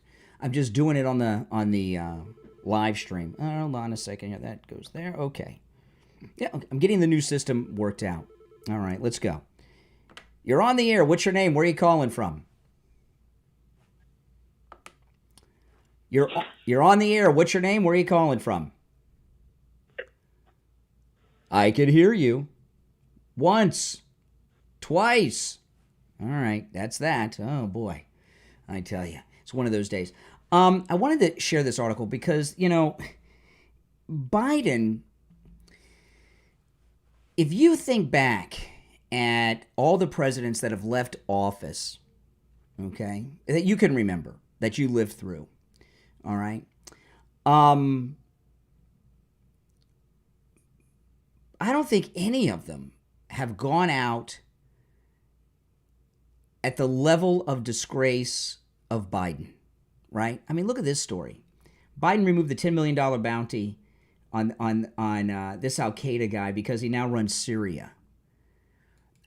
doing it on the live stream. Hold on a second. Yeah, that goes there. Okay. Yeah, okay. I'm getting the new system worked out. All right, let's go. You're on the air. What's your name? Where are you calling from? You're on the air. What's your name? Where are you calling from? I can hear you. Once. Twice. All right, that's that. Oh, boy. I tell you. It's one of those days. I wanted to share this article because, Biden, if you think back at all the presidents that have left office, okay, that you can remember, that you lived through, all right, I don't think any of them have gone out at the level of disgrace of Biden. Right? I mean, look at this story. Biden removed the $10 million bounty on this Al-Qaeda guy because he now runs Syria.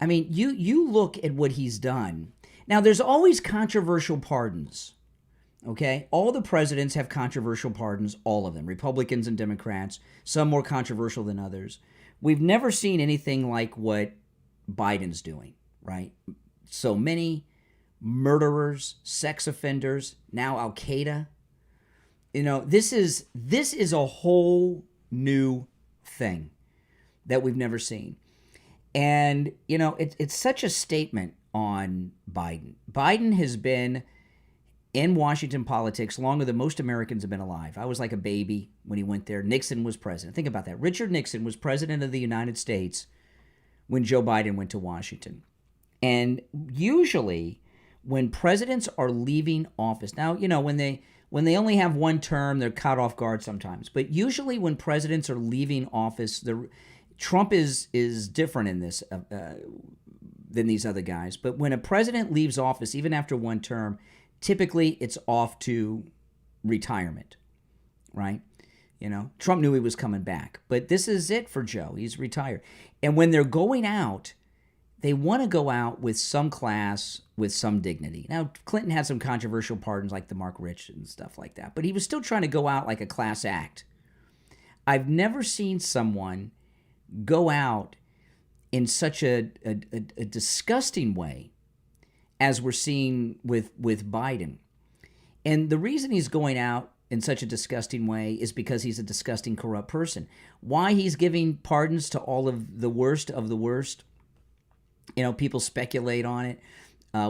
I mean, you look at what he's done. Now, there's always controversial pardons, okay? All the presidents have controversial pardons, all of them, Republicans and Democrats, some more controversial than others. We've never seen anything like what Biden's doing, right? So many murderers, sex offenders, now Al-Qaeda. This is a whole new thing that we've never seen. And, it's such a statement on Biden. Biden has been in Washington politics longer than most Americans have been alive. I was like a baby when he went there. Nixon was president. Think about that. Richard Nixon was president of the United States when Joe Biden went to Washington. And usually when presidents are leaving office, now, when they only have one term, they're caught off guard sometimes. But usually when presidents are leaving office, Trump is different in this than these other guys. But when a president leaves office, even after one term, typically it's off to retirement, right? Trump knew he was coming back. But this is it for Joe. He's retired. And when they're going out, they want to go out with some class, with some dignity. Now, Clinton had some controversial pardons like the Mark Rich and stuff like that, but he was still trying to go out like a class act. I've never seen someone go out in such a disgusting way as we're seeing with Biden. And the reason he's going out in such a disgusting way is because he's a disgusting, corrupt person. Why he's giving pardons to all of the worst, people speculate on it.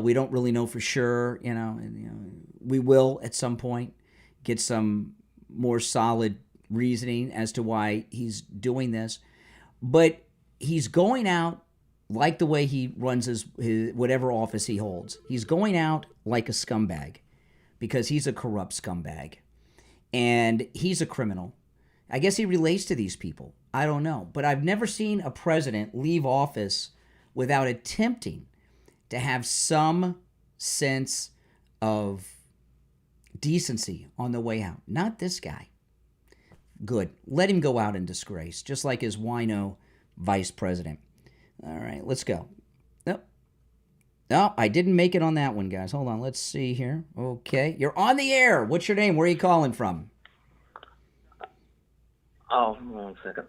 We don't really know for sure, we will at some point get some more solid reasoning as to why he's doing this. But he's going out like the way he runs his whatever office he holds. He's going out like a scumbag because he's a corrupt scumbag. And he's a criminal. I guess he relates to these people. I don't know. But I've never seen a president leave office without attempting to have some sense of decency on the way out. Not this guy. Good. Let him go out in disgrace, just like his wino vice president. All right, let's go. No, I didn't make it on that one, guys. Hold on, let's see here. Okay, you're on the air. What's your name? Where are you calling from? Oh, 1 second.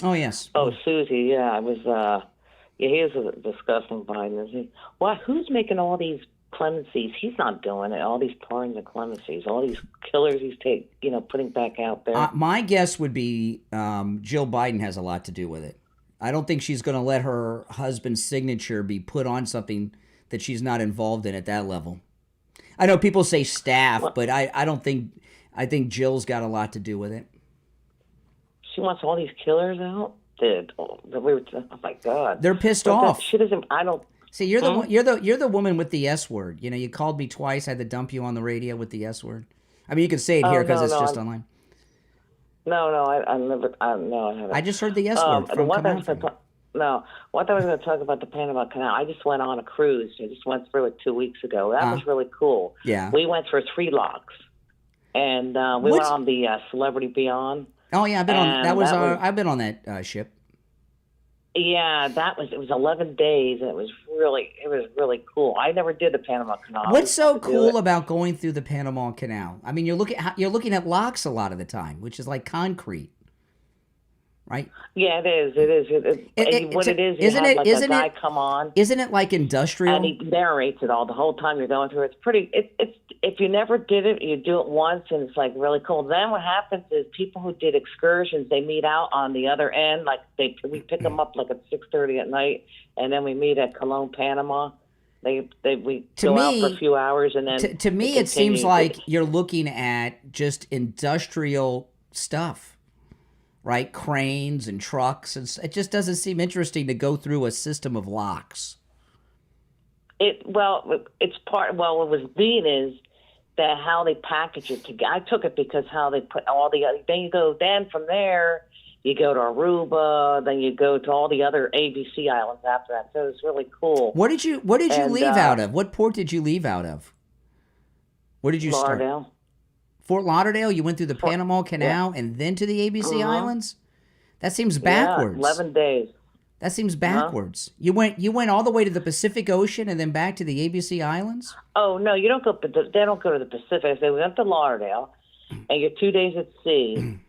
Oh, yes. Oh, Susie, yeah, I was, he is a disgusting Biden, isn't he? Well, who's making all these clemencies? He's not doing it. All these pardons and clemencies, all these killers he's putting back out there. My guess would be Jill Biden has a lot to do with it. I don't think she's going to let her husband's signature be put on something that she's not involved in at that level. I know people say staff, but I don't think, I think Jill's got a lot to do with it. She wants all these killers out? Oh my God. They're pissed off. She doesn't, I don't. See, you're the woman with the S word. You called me twice. I had to dump you on the radio with the S word. I mean, you can say it here because it's just online. No, I never. No, I haven't. I just heard the S word from one thing I was going to talk about the Panama Canal. I just went on a cruise. I just went through it 2 weeks ago. That was really cool. Yeah. We went for 3 locks, and we went on the Celebrity Beyond. Oh yeah, I've been on that. I've been on that ship. Yeah, it was 11 days, and it was really cool. I never did the Panama Canal. What's so cool about going through the Panama Canal? I mean, you're looking at locks a lot of the time, which is like concrete, right? Yeah, it is. A guy come on. Isn't it like industrial? And he narrates it all the whole time you're going through. It's pretty. It's if you never did it, you do it once, and it's like really cool. Then what happens is people who did excursions, they meet out on the other end. Like we pick them up like at 6:30 at night, and then we meet at Cologne, Panama. We go out for a few hours, and then to me it seems like you're looking at just industrial stuff. Right, cranes and trucks, and it just doesn't seem interesting to go through a system of locks. What was neat is that how they package it together. I took it because how they put all the other. Then from there you go to Aruba, then you go to all the other ABC islands after that. So it's really cool. What did you leave out of? What port did you leave out of? Where did you Lauderdale. start? Fort Lauderdale, you went through the Panama Canal and then to the ABC Islands? That seems backwards. 11 days. That seems backwards. You went all the way to the Pacific Ocean and then back to the ABC Islands? Oh, no, you don't go. They don't go to the Pacific. They went to Lauderdale, and you're 2 days at sea.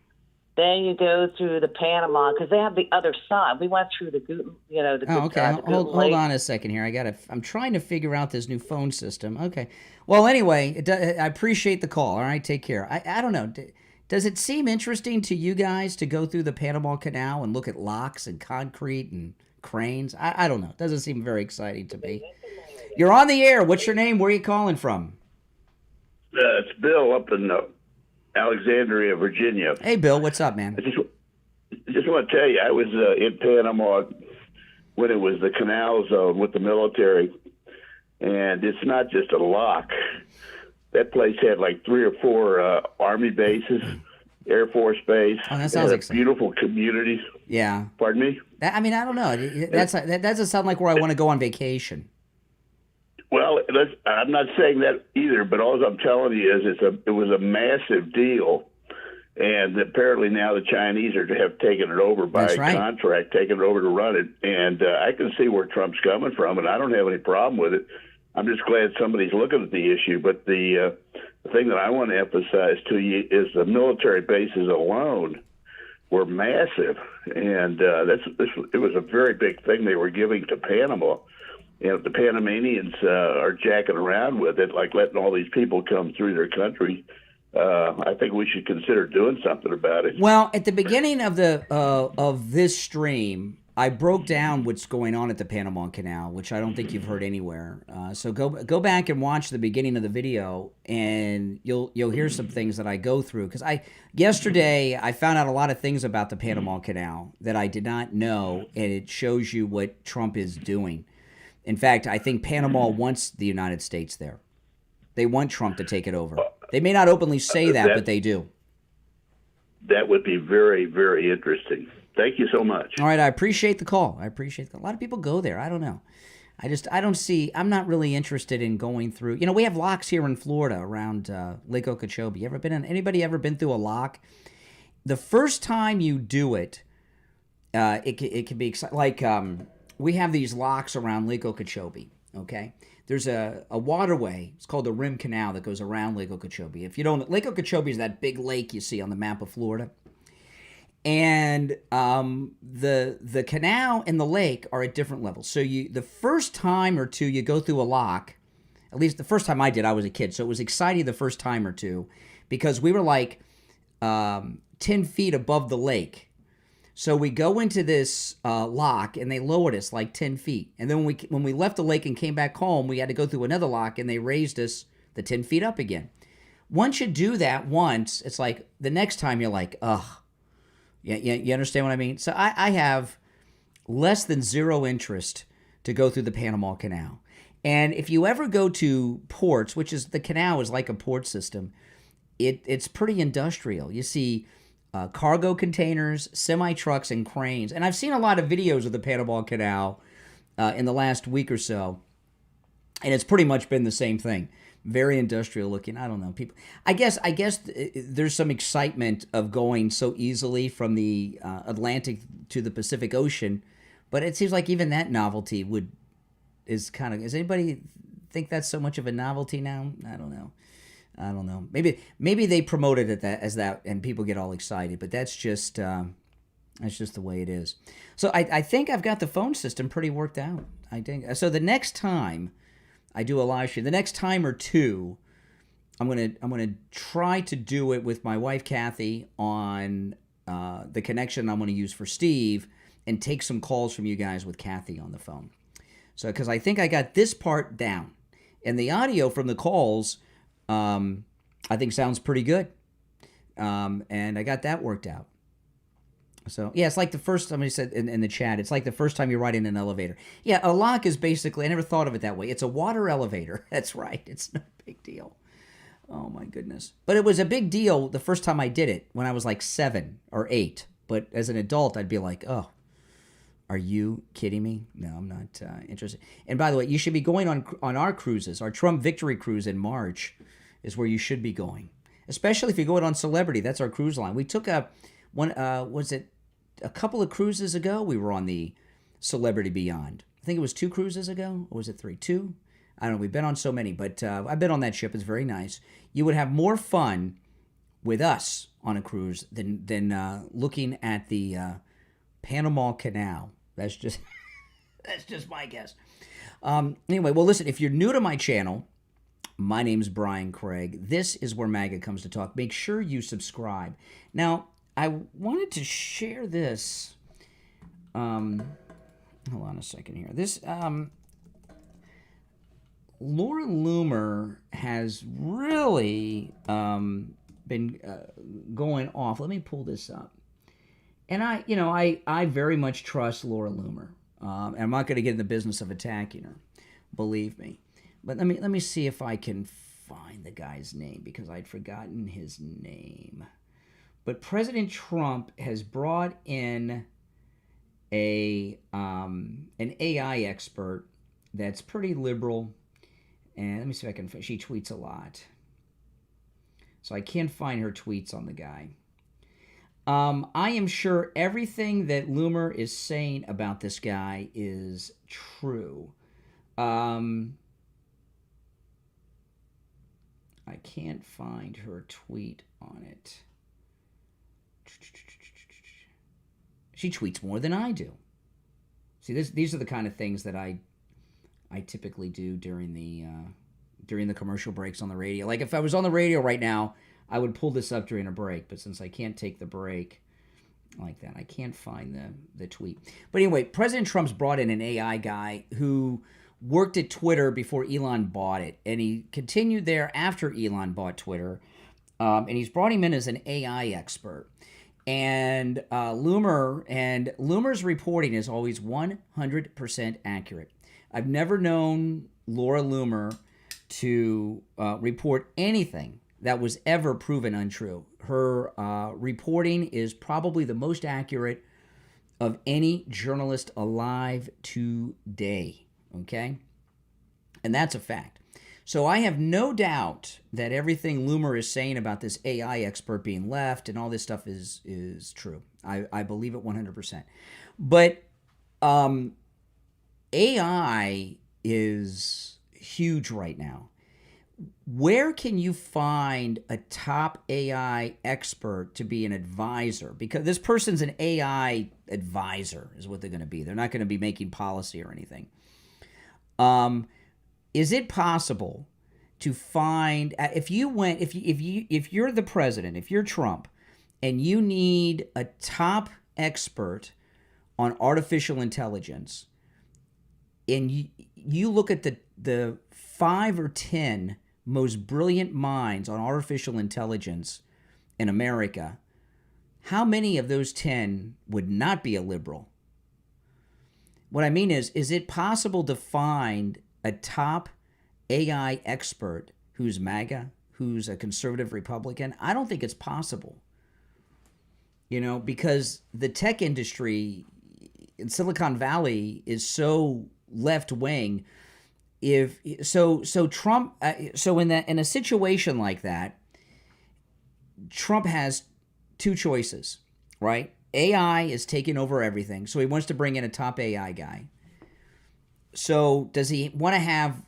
Then you go through the Panama because they have the other side. We went through the Guten, the Oh, okay. Hold on a second here. I'm trying to figure out this new phone system. Okay. Well, anyway, I appreciate the call. All right, take care. I don't know. Does it seem interesting to you guys to go through the Panama Canal and look at locks and concrete and cranes? I don't know. It doesn't seem very exciting to me. You're on the air. What's your name? Where are you calling from? It's Bill up in Alexandria, Virginia. Hey, Bill. What's up, man? I just want to tell you, I was in Panama when it was the canal zone with the military, and it's not just a lock. That place had like 3 or 4 Army bases, Air Force Base. Oh, that sounds exciting. Beautiful communities. Yeah. Pardon me? I don't know. That doesn't sound like where I want to go on vacation. Well, I'm not saying that either, but all I'm telling you is it was a massive deal, and apparently now the Chinese have taken it over by contract, taken it over to run it, and I can see where Trump's coming from, and I don't have any problem with it. I'm just glad somebody's looking at the issue, but the thing that I want to emphasize to you is the military bases alone were massive, and it was a very big thing they were giving to Panama. if the Panamanians are jacking around with it, like letting all these people come through their country, I think we should consider doing something about it. Well, at the beginning of the of this stream, I broke down what's going on at the Panama Canal, which I don't think you've heard anywhere. So go back and watch the beginning of the video, and you'll hear some things that I go through. Because yesterday I found out a lot of things about the Panama Canal that I did not know, and it shows you what Trump is doing. In fact, I think Panama wants the United States there. They want Trump to take it over. They may not openly say that, but they do. That would be very, very interesting. Thank you so much. All right, I appreciate the call. A lot of people go there. I don't know. I'm not really interested in going through. We have locks here in Florida around Lake Okeechobee. Anybody ever been through a lock? The first time you do it, it can be exciting. Like we have these locks around Lake Okeechobee, okay? There's a waterway. It's called the Rim Canal that goes around Lake Okeechobee. If you don't, Lake Okeechobee is that big lake you see on the map of Florida. And the canal and the lake are at different levels. So the first time or two you go through a lock, at least the first time I did, I was a kid, so it was exciting the first time or two because we were like 10 feet above the lake. So we go into this lock, and they lowered us like 10 feet. And then when we left the lake and came back home, we had to go through another lock, and they raised us the 10 feet up again. Once you do that once, it's like the next time you're like, ugh. You understand what I mean? So I have less than zero interest to go through the Panama Canal. And if you ever go to ports, which is the canal is like a port system, it's pretty industrial. You see cargo containers, semi-trucks, and cranes. And I've seen a lot of videos of the Panama Canal in the last week or so, and it's pretty much been the same thing. Very industrial looking. I don't know. People. I guess there's some excitement of going so easily from the Atlantic to the Pacific Ocean, but it seems like even that novelty is kind of. Does anybody think that's so much of a novelty now? I don't know. Maybe they promoted it as that, and people get all excited. But that's just the way it is. So I think I've got the phone system pretty worked out. I think so. The next time I do a live stream, the next time or two, I'm gonna try to do it with my wife Kathy on the connection I'm gonna use for Steve, and take some calls from you guys with Kathy on the phone. So because I think I got this part down, and the audio from the calls, I think sounds pretty good, and I got that worked out. So, yeah, it's like the first, somebody said in the chat, it's like the first time you ride in an elevator. Yeah, a lock is basically, I never thought of it that way. It's a water elevator. That's right. It's no big deal. Oh, my goodness. But it was a big deal the first time I did it when I was like 7 or 8. But as an adult, I'd be like, oh, are you kidding me? No, I'm not interested. And by the way, you should be going on our cruises. Our Trump Victory Cruise in March is where you should be going. Especially if you're going on Celebrity. That's our cruise line. We took a couple of cruises ago, we were on the Celebrity Beyond. I think it was 2 cruises ago, or was it 3? 2? I don't know. We've been on so many, but I've been on that ship. It's very nice. You would have more fun with us on a cruise than looking at the Panama Canal. That's just my guess. Anyway, well, listen. If you're new to my channel, my name's Brian Craig. This is where MAGA comes to talk. Make sure you subscribe. Now, I wanted to share this. Hold on a second here. This Laura Loomer has really been going off. Let me pull this up. And I very much trust Laura Loomer. And I'm not going to get in the business of attacking her, believe me. But let me see if I can find the guy's name, because I'd forgotten his name. But President Trump has brought in an AI expert that's pretty liberal. And let me see if I can. She tweets a lot, so I can't find her tweets on the guy. I am sure everything that Loomer is saying about this guy is true. I can't find her tweet on it. She tweets more than I do. See, these are the kind of things that I I typically do during the commercial breaks on the radio. Like if I was on the radio right now, I would pull this up during a break, but since I can't take the break like that, I can't find the tweet. But anyway, President Trump's brought in an AI guy who worked at Twitter before Elon bought it, and he continued there after Elon bought Twitter, and he's brought him in as an AI expert. And Loomer's reporting is always 100% accurate. I've never known Laura Loomer to report anything that was ever proven untrue. Her reporting is probably the most accurate of any journalist alive today, okay? And that's a fact. So I have no doubt that everything Loomer is saying about this AI expert being left and all this stuff is true. I believe it 100%. But AI is huge right now. Where can you find a top AI expert to be an advisor? Because this person's an AI advisor is what they're going to be. They're not going to be making policy or anything. Is it possible to find if you're the president, if you're Trump, and you need a top expert on artificial intelligence, and you look at the 5 or 10 most brilliant minds on artificial intelligence in America, how many of those 10 would not be a liberal? What I mean is it possible to find a top AI expert who's MAGA, who's a conservative Republican? I don't think it's possible. Because the tech industry in Silicon Valley is so left-wing. Trump, in a situation like that, Trump has two choices, right? AI is taking over everything, so he wants to bring in a top AI guy. So does he want to have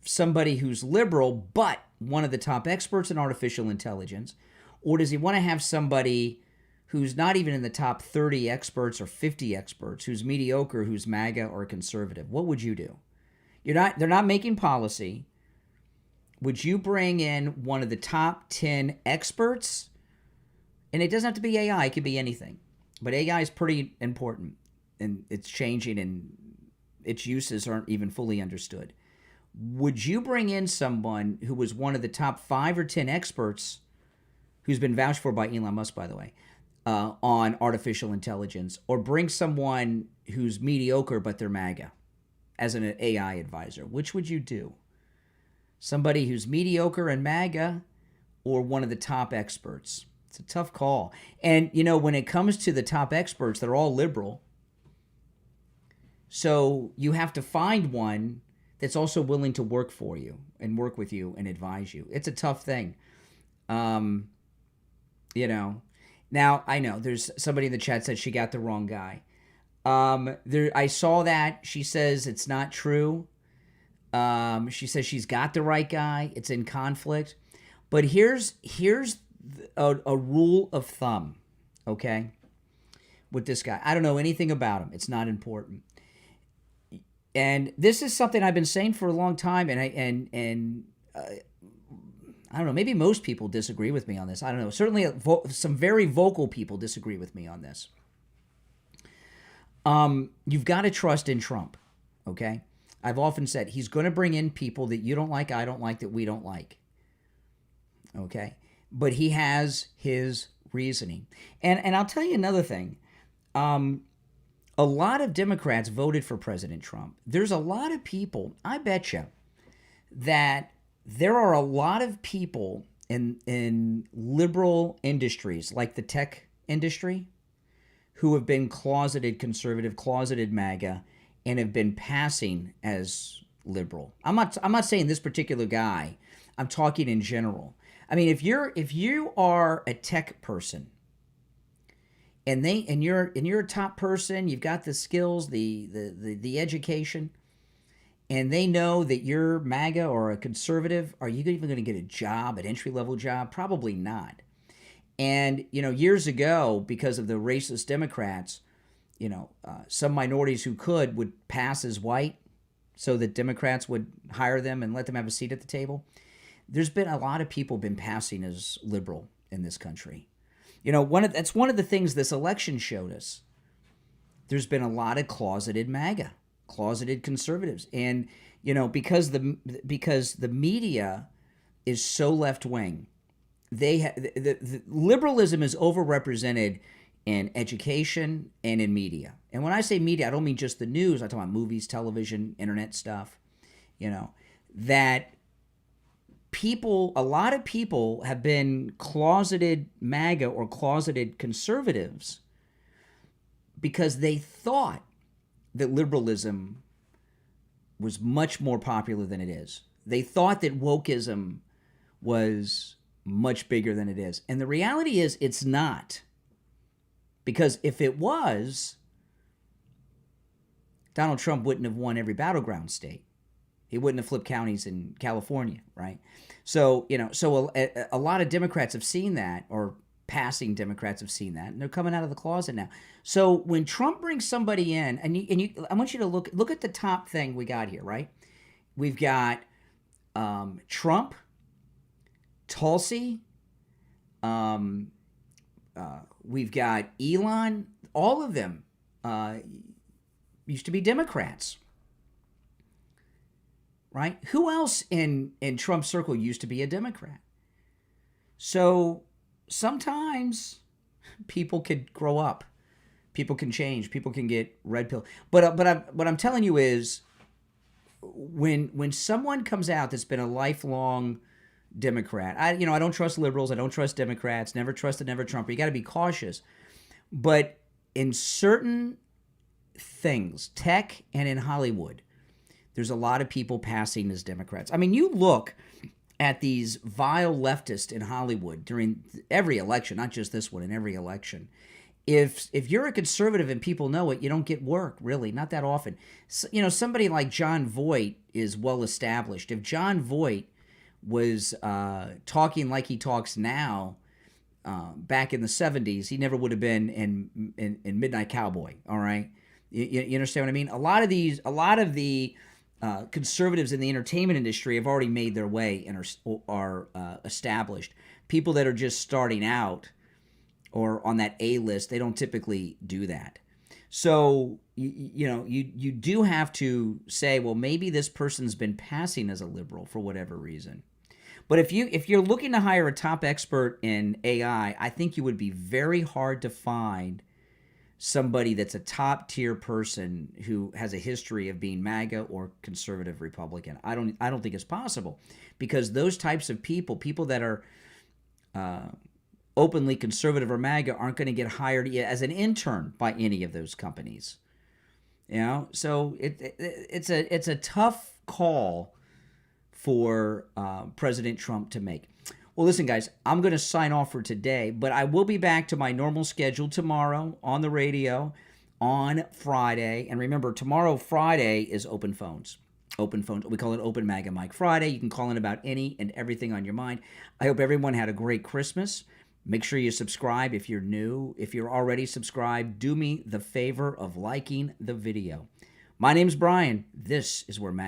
somebody who's liberal but one of the top experts in artificial intelligence, or does he want to have somebody who's not even in the top 30 experts or 50 experts, who's mediocre, who's MAGA or conservative? What would you do? They're not making policy. Would you bring in one of the top 10 experts? And it doesn't have to be AI, it could be anything. But AI is pretty important, and it's changing, and its uses aren't even fully understood. Would you bring in someone who was one of the top 5 or 10 experts, who's been vouched for by Elon Musk, by the way, on artificial intelligence, or bring someone who's mediocre but they're MAGA as an AI advisor? Which would you do? Somebody who's mediocre and MAGA, or one of the top experts? It's a tough call. And, when it comes to the top experts, they're all liberal. So you have to find one that's also willing to work for you and work with you and advise you. It's a tough thing. Now, I know there's somebody in the chat said she got the wrong guy. I saw that. She says it's not true. She says she's got the right guy. It's in conflict. But here's a rule of thumb, okay, with this guy. I don't know anything about him. It's not important. And this is something I've been saying for a long time, and I don't know, maybe most people disagree with me on this. I don't know. Certainly some very vocal people disagree with me on this. You've got to trust in Trump, okay? I've often said he's going to bring in people that you don't like, I don't like, that we don't like, okay? But he has his reasoning. And I'll tell you another thing. A lot of Democrats voted for President Trump. There's a lot of people, I bet you, that there are a lot of people in liberal industries like the tech industry who have been closeted conservative, closeted MAGA, and have been passing as liberal. I'm not saying this particular guy. I'm talking in general. I mean, if you are a tech person and you're a top person, you've got the skills, the education, and they know that you're MAGA or a conservative, are you even going to get a job, an entry-level job? Probably not. And, years ago, because of the racist Democrats, some minorities who would pass as white, so that Democrats would hire them and let them have a seat at the table. There's been a lot of people been passing as liberal in this country. You know, that's one of the things this election showed us. There's been a lot of closeted MAGA, closeted conservatives. And, you know, because the media is so left-wing, the liberalism is overrepresented in education and in media. And when I say media, I don't mean just the news. I talk about movies, television, internet stuff, you know, that a lot of people have been closeted MAGA or closeted conservatives because they thought that liberalism was much more popular than it is. They thought that wokeism was much bigger than it is. And the reality is it's not. Because if it was, Donald Trump wouldn't have won every battleground state. He wouldn't have flipped counties in California, right? So, you know, a lot of Democrats have seen that, or passing Democrats have seen that, and they're coming out of the closet now. So when Trump brings somebody in, I want you to look at the top thing we got here, right? We've got Trump, Tulsi, we've got Elon. All of them used to be Democrats, right? Who else in Trump's circle used to be a Democrat? So sometimes people could grow up, people can change, people can get red pill. But what I'm telling you is, when someone comes out that's been a lifelong Democrat, I don't trust liberals, I don't trust Democrats, never trusted, never Trump. You got to be cautious. But in certain things, tech and in Hollywood, there's a lot of people passing as Democrats. I mean, you look at these vile leftists in Hollywood during every election, not just this one, in every election. If you're a conservative and people know it, you don't get work, really, not that often. So, you know, somebody like Jon Voight is well established. If Jon Voight was talking like he talks now, back in the 70s, he never would have been in Midnight Cowboy, all right? You understand what I mean? A lot of the conservatives in the entertainment industry have already made their way and are established. People that are just starting out or on that A list, they don't typically do that. So, you do have to say, well, maybe this person's been passing as a liberal for whatever reason. But if you're looking to hire a top expert in AI, I think you would be very hard to find somebody that's a top tier person who has a history of being MAGA or conservative Republican. I don't think it's possible, because those types of people that are openly conservative or MAGA aren't going to get hired as an intern by any of those companies. You know, so it's a tough call for President Trump to make. Well, listen, guys, I'm going to sign off for today, but I will be back to my normal schedule tomorrow on the radio on Friday. And remember, tomorrow, Friday, is open phones. Open phones. We call it Open MAGA Mike Friday. You can call in about any and everything on your mind. I hope everyone had a great Christmas. Make sure you subscribe if you're new. If you're already subscribed, do me the favor of liking the video. My name's Brian. This is where MAGA